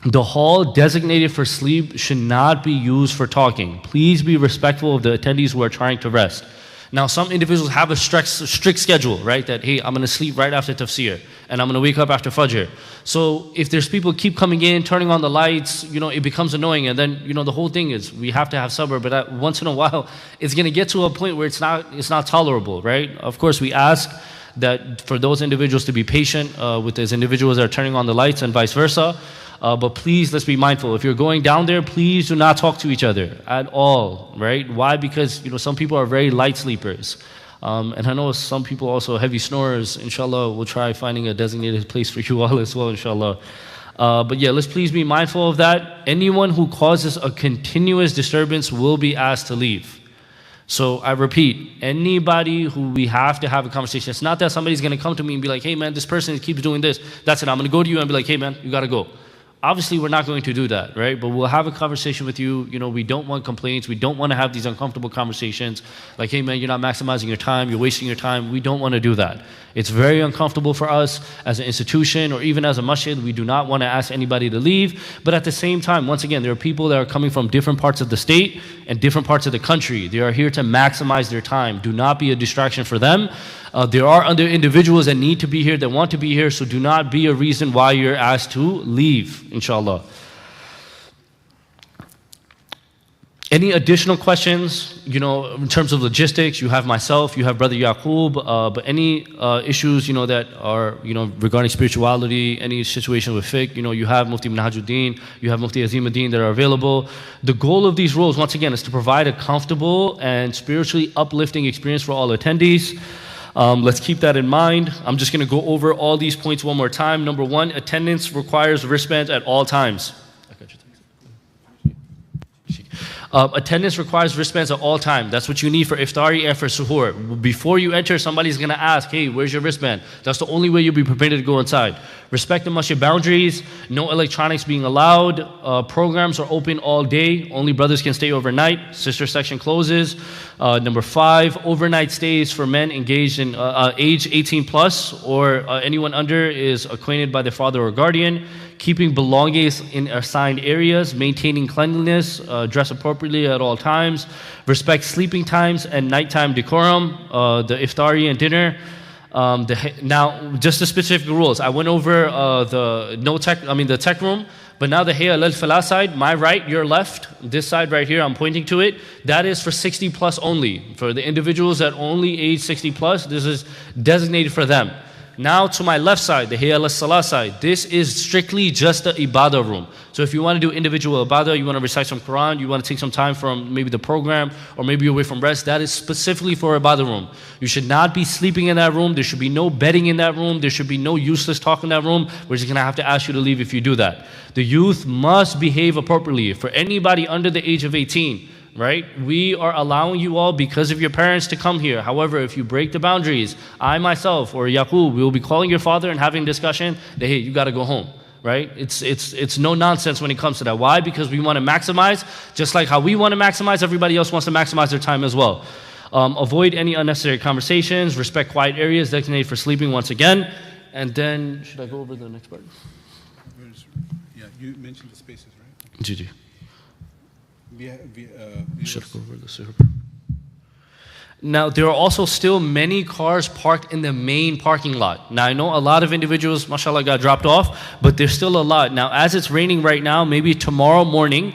The hall designated for sleep should not be used for talking. Please be respectful of the attendees who are trying to rest. Now, some individuals have a strict schedule, right? That, hey, I'm going to sleep right after tafsir, and I'm going to wake up after fajr. So if there's people keep coming in, turning on the lights, it becomes annoying. And then, the whole thing is we have to have sabr, but once in a while, it's going to get to a point where it's not tolerable, right? Of course, we ask that for those individuals to be patient with those individuals that are turning on the lights and vice versa. But please, let's be mindful. If you're going down there, please do not talk to each other at all, right? Why? Because, some people are very light sleepers. And I know some people also heavy snorers. Inshallah, we'll try finding a designated place for you all as well, inshallah. But yeah, let's please be mindful of that. Anyone who causes a continuous disturbance will be asked to leave. So I repeat, anybody who we have to have a conversation, it's not that somebody's going to come to me and be like, hey man, this person keeps doing this. That's it. I'm going to go to you and be like, hey man, you got to go. Obviously, we're not going to do that, right? But we'll have a conversation with you. You know, we don't want complaints. We don't want to have these uncomfortable conversations like, hey, man, you're not maximizing your time. You're wasting your time. We don't want to do that. It's very uncomfortable for us as an institution or even as a masjid. We do not want to ask anybody to leave. But at the same time, once again, there are people that are coming from different parts of the state and different parts of the country. They are here to maximize their time. Do not be a distraction for them. There are other individuals that need to be here, that want to be here, so do not be a reason why you're asked to leave, inshallah. Any additional questions, you know, in terms of logistics? You have myself, you have Brother Yaqub, but any issues, you know, that are, you know, regarding spirituality, any situation with fiqh, you know, you have Mufti Minhajuddin, you have Mufti Azimuddin that are available. The goal of these rules, once again, is to provide a comfortable and spiritually uplifting experience for all attendees. Let's keep that in mind. I'm just going to go over all these points one more time. Number one, attendance requires wristbands at all times. Attendance requires wristbands at all times. That's what you need for iftari and for suhoor. Before you enter, somebody's going to ask, hey, where's your wristband? That's the only way you'll be permitted to go inside. Respect the masjid boundaries. No electronics being allowed. Programs are open all day. Only brothers can stay overnight. Sister section closes. Number 5, overnight stays for men engaged in age 18 plus or anyone under is acquainted by their father or guardian. Keeping belongings in assigned areas, maintaining cleanliness, dress appropriately at all times, respect sleeping times and nighttime decorum, the iftari and dinner. Now, just the specific rules. I went over the tech room, but now the hayya al-falah side, my right, your left, this side right here, I'm pointing to it, that is for 60 plus only. For the individuals that only age 60 plus, this is designated for them. Now to my left side, the hayya al-salah side, this is strictly just the ibadah room. So if you want to do individual ibadah, you want to recite some Quran, you want to take some time from maybe the program, or maybe you're away from rest, that is specifically for ibadah room. You should not be sleeping in that room, there should be no bedding in that room, there should be no useless talk in that room. We're just going to have to ask you to leave if you do that. The youth must behave appropriately. For anybody under the age of 18, right? We are allowing you all because of your parents to come here. However, if you break the boundaries, I myself or Yaqub will be calling your father and having a discussion that, hey, you got to go home, right? It's no nonsense when it comes to that. Why? Because we want to maximize, just like how we want to maximize, everybody else wants to maximize their time as well. Avoid any unnecessary conversations, respect quiet areas designated for sleeping once again. And then, should I go over the next part? Yeah, you mentioned the spaces, right? GG. Should go over the suhoor. Now, there are also still many cars parked in the main parking lot. Now, I know a lot of individuals, mashallah, got dropped off, but there's still a lot. Now, as it's raining right now, maybe tomorrow morning,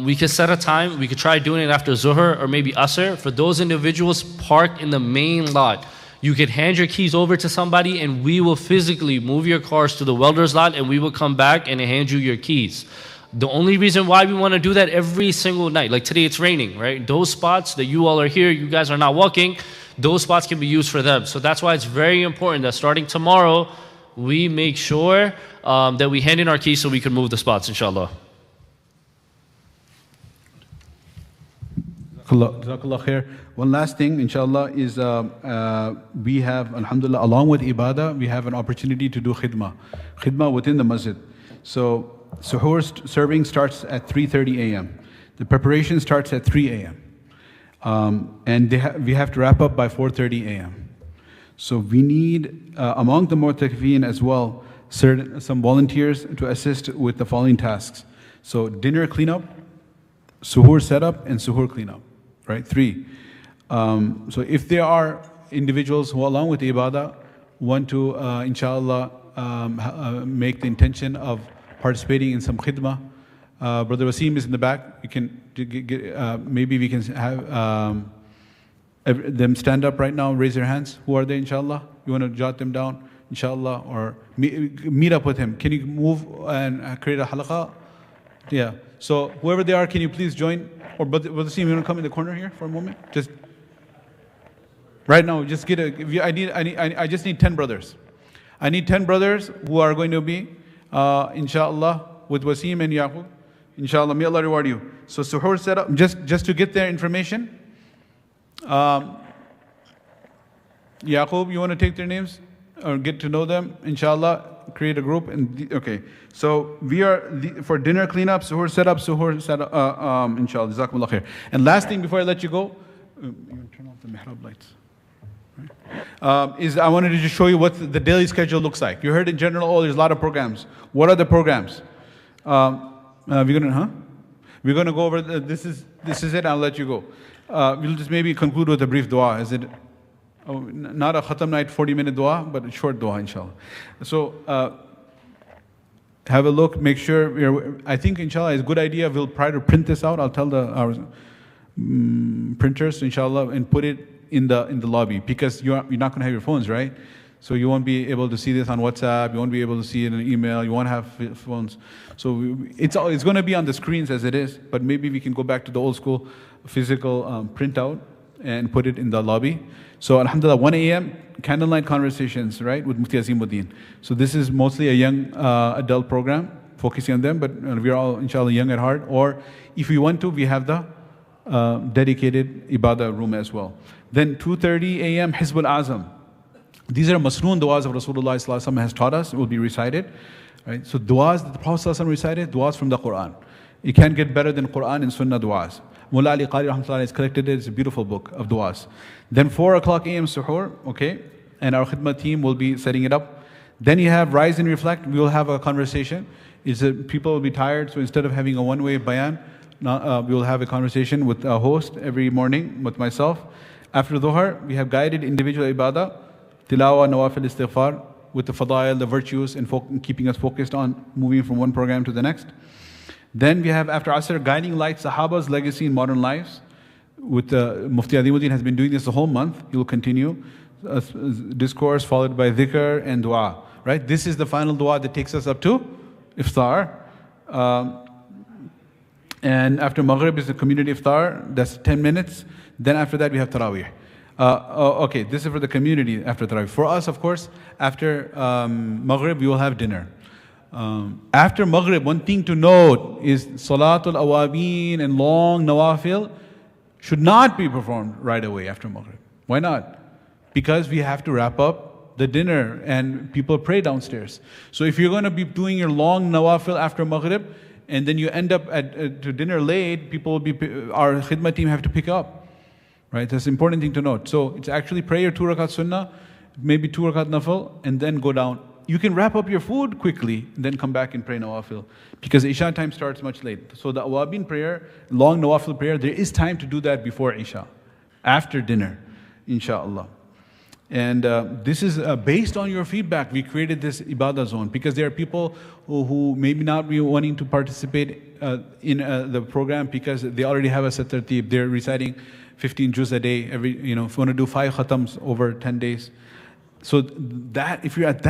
we could set a time, we could try doing it after Zuhr or maybe Asr. For those individuals parked in the main lot, you could hand your keys over to somebody and we will physically move your cars to the welder's lot and we will come back and hand you your keys. The only reason why we want to do that every single night, like today it's raining, right? Those spots that you all are here, you guys are not walking, those spots can be used for them. So that's why it's very important that starting tomorrow, we make sure that we hand in our keys so we can move the spots, inshallah. Jazakallahu Khair. One last thing, inshallah, is we have, alhamdulillah, along with ibadah, we have an opportunity to do khidmah within the masjid. So suhoor serving starts at 3:30 a.m. The preparation starts at 3 a.m. And we have to wrap up by 4:30 a.m. So we need, among the mu'takifin as well, some volunteers to assist with the following tasks. So dinner cleanup, suhoor setup, and suhoor cleanup, right? 3. So if there are individuals who, along with the ibadah, want to, inshallah, make the intention of participating in some khidmah. Brother Wasim is in the back. You can maybe we can have them stand up right now, raise their hands. Who are they, inshallah? You want to jot them down, inshallah, or meet up with him. Can you move and create a halaqah? Yeah. So whoever they are, can you please join? Or Brother Wasim, you want to come in the corner here for a moment? Just right now, just get I just need 10 brothers. I need 10 brothers who are going to be inshallah, with Wasim and Yaqub. Inshallah, may Allah reward you. So suhoor set up, just to get their information. Yaqub, you want to take their names or get to know them? Inshallah, create a group. And okay, so we are for dinner cleanup, suhoor setup, inshallah. Jazakumullahu khair. And last thing before I let you go, you turn off the mihrab lights. Is I wanted to just show you what the daily schedule looks like. You heard in general, oh, there's a lot of programs. What are the programs? We're gonna go over. This is it. I'll let you go. We'll just maybe conclude with a brief dua. Is it? Oh, not a khatam night, 40-minute dua, but a short dua, inshallah. So have a look. Make sure. I think, inshallah, it's a good idea. We'll try to print this out. I'll tell our printers, inshallah, and put it in the lobby, because you're not going to have your phones, right? So you won't be able to see this on WhatsApp. You won't be able to see it in an email. You won't have phones. So it's going to be on the screens as it is, but maybe we can go back to the old school physical printout and put it in the lobby. So alhamdulillah, 1 a.m. candlelight conversations, right, with Mufti Azimuddin. So this is mostly a young adult program, focusing on them, but we're all inshallah young at heart. Or if we want to, we have the dedicated ibadah room as well. Then 2:30 a.m. Hizbul Azam. These are masnoon du'as of Rasulullah sallallahu alaihi wasallam has taught us. It will be recited. Right? So du'as that the Prophet sallallahu alaihi wasallam recited, du'as from the Quran. You can't get better than Quran and Sunnah du'as. Mullah Ali Qari rahmatullah has collected it. It's a beautiful book of du'as. Then 4 o'clock a.m. suhoor, okay? And our khidmah team will be setting it up. Then you have rise and reflect. We will have a conversation. People will be tired, so instead of having a one-way bayan, we will have a conversation with a host every morning with myself. After dhuhr, we have guided individual ibadah, tilawa, nawafil, istighfar, with the fadail, the virtues, and keeping us focused on moving from one program to the next. Then we have after Asr, guiding light, Sahaba's legacy in modern lives. With Mufti Adimuddin has been doing this the whole month. He will continue. Discourse followed by dhikr and dua. Right? This is the final dua that takes us up to iftar. And after Maghrib is the community iftar. That's 10 minutes. Then after that we have Taraweeh. Okay, this is for the community after Taraweeh. For us, of course, after Maghrib we will have dinner. After Maghrib, one thing to note is Salatul Awabin and long Nawafil should not be performed right away after Maghrib. Why not? Because we have to wrap up the dinner and people pray downstairs. So if you're going to be doing your long Nawafil after Maghrib and then you end up to dinner late, our khidmah team have to pick up. Right? That's an important thing to note. So it's actually pray your 2 rakat sunnah, maybe 2 rakat nafil, and then go down. You can wrap up your food quickly, and then come back and pray nawafil, because Isha time starts much late. So the awabin prayer, long nawafil prayer, there is time to do that before Isha, after dinner, inshallah. And this is based on your feedback. We created this ibadah zone because there are people who maybe not be wanting to participate in the program because they already have a set tartib. They're reciting 15 juz a day. If you want to do 5 khatams over 10 days. So that if you're at that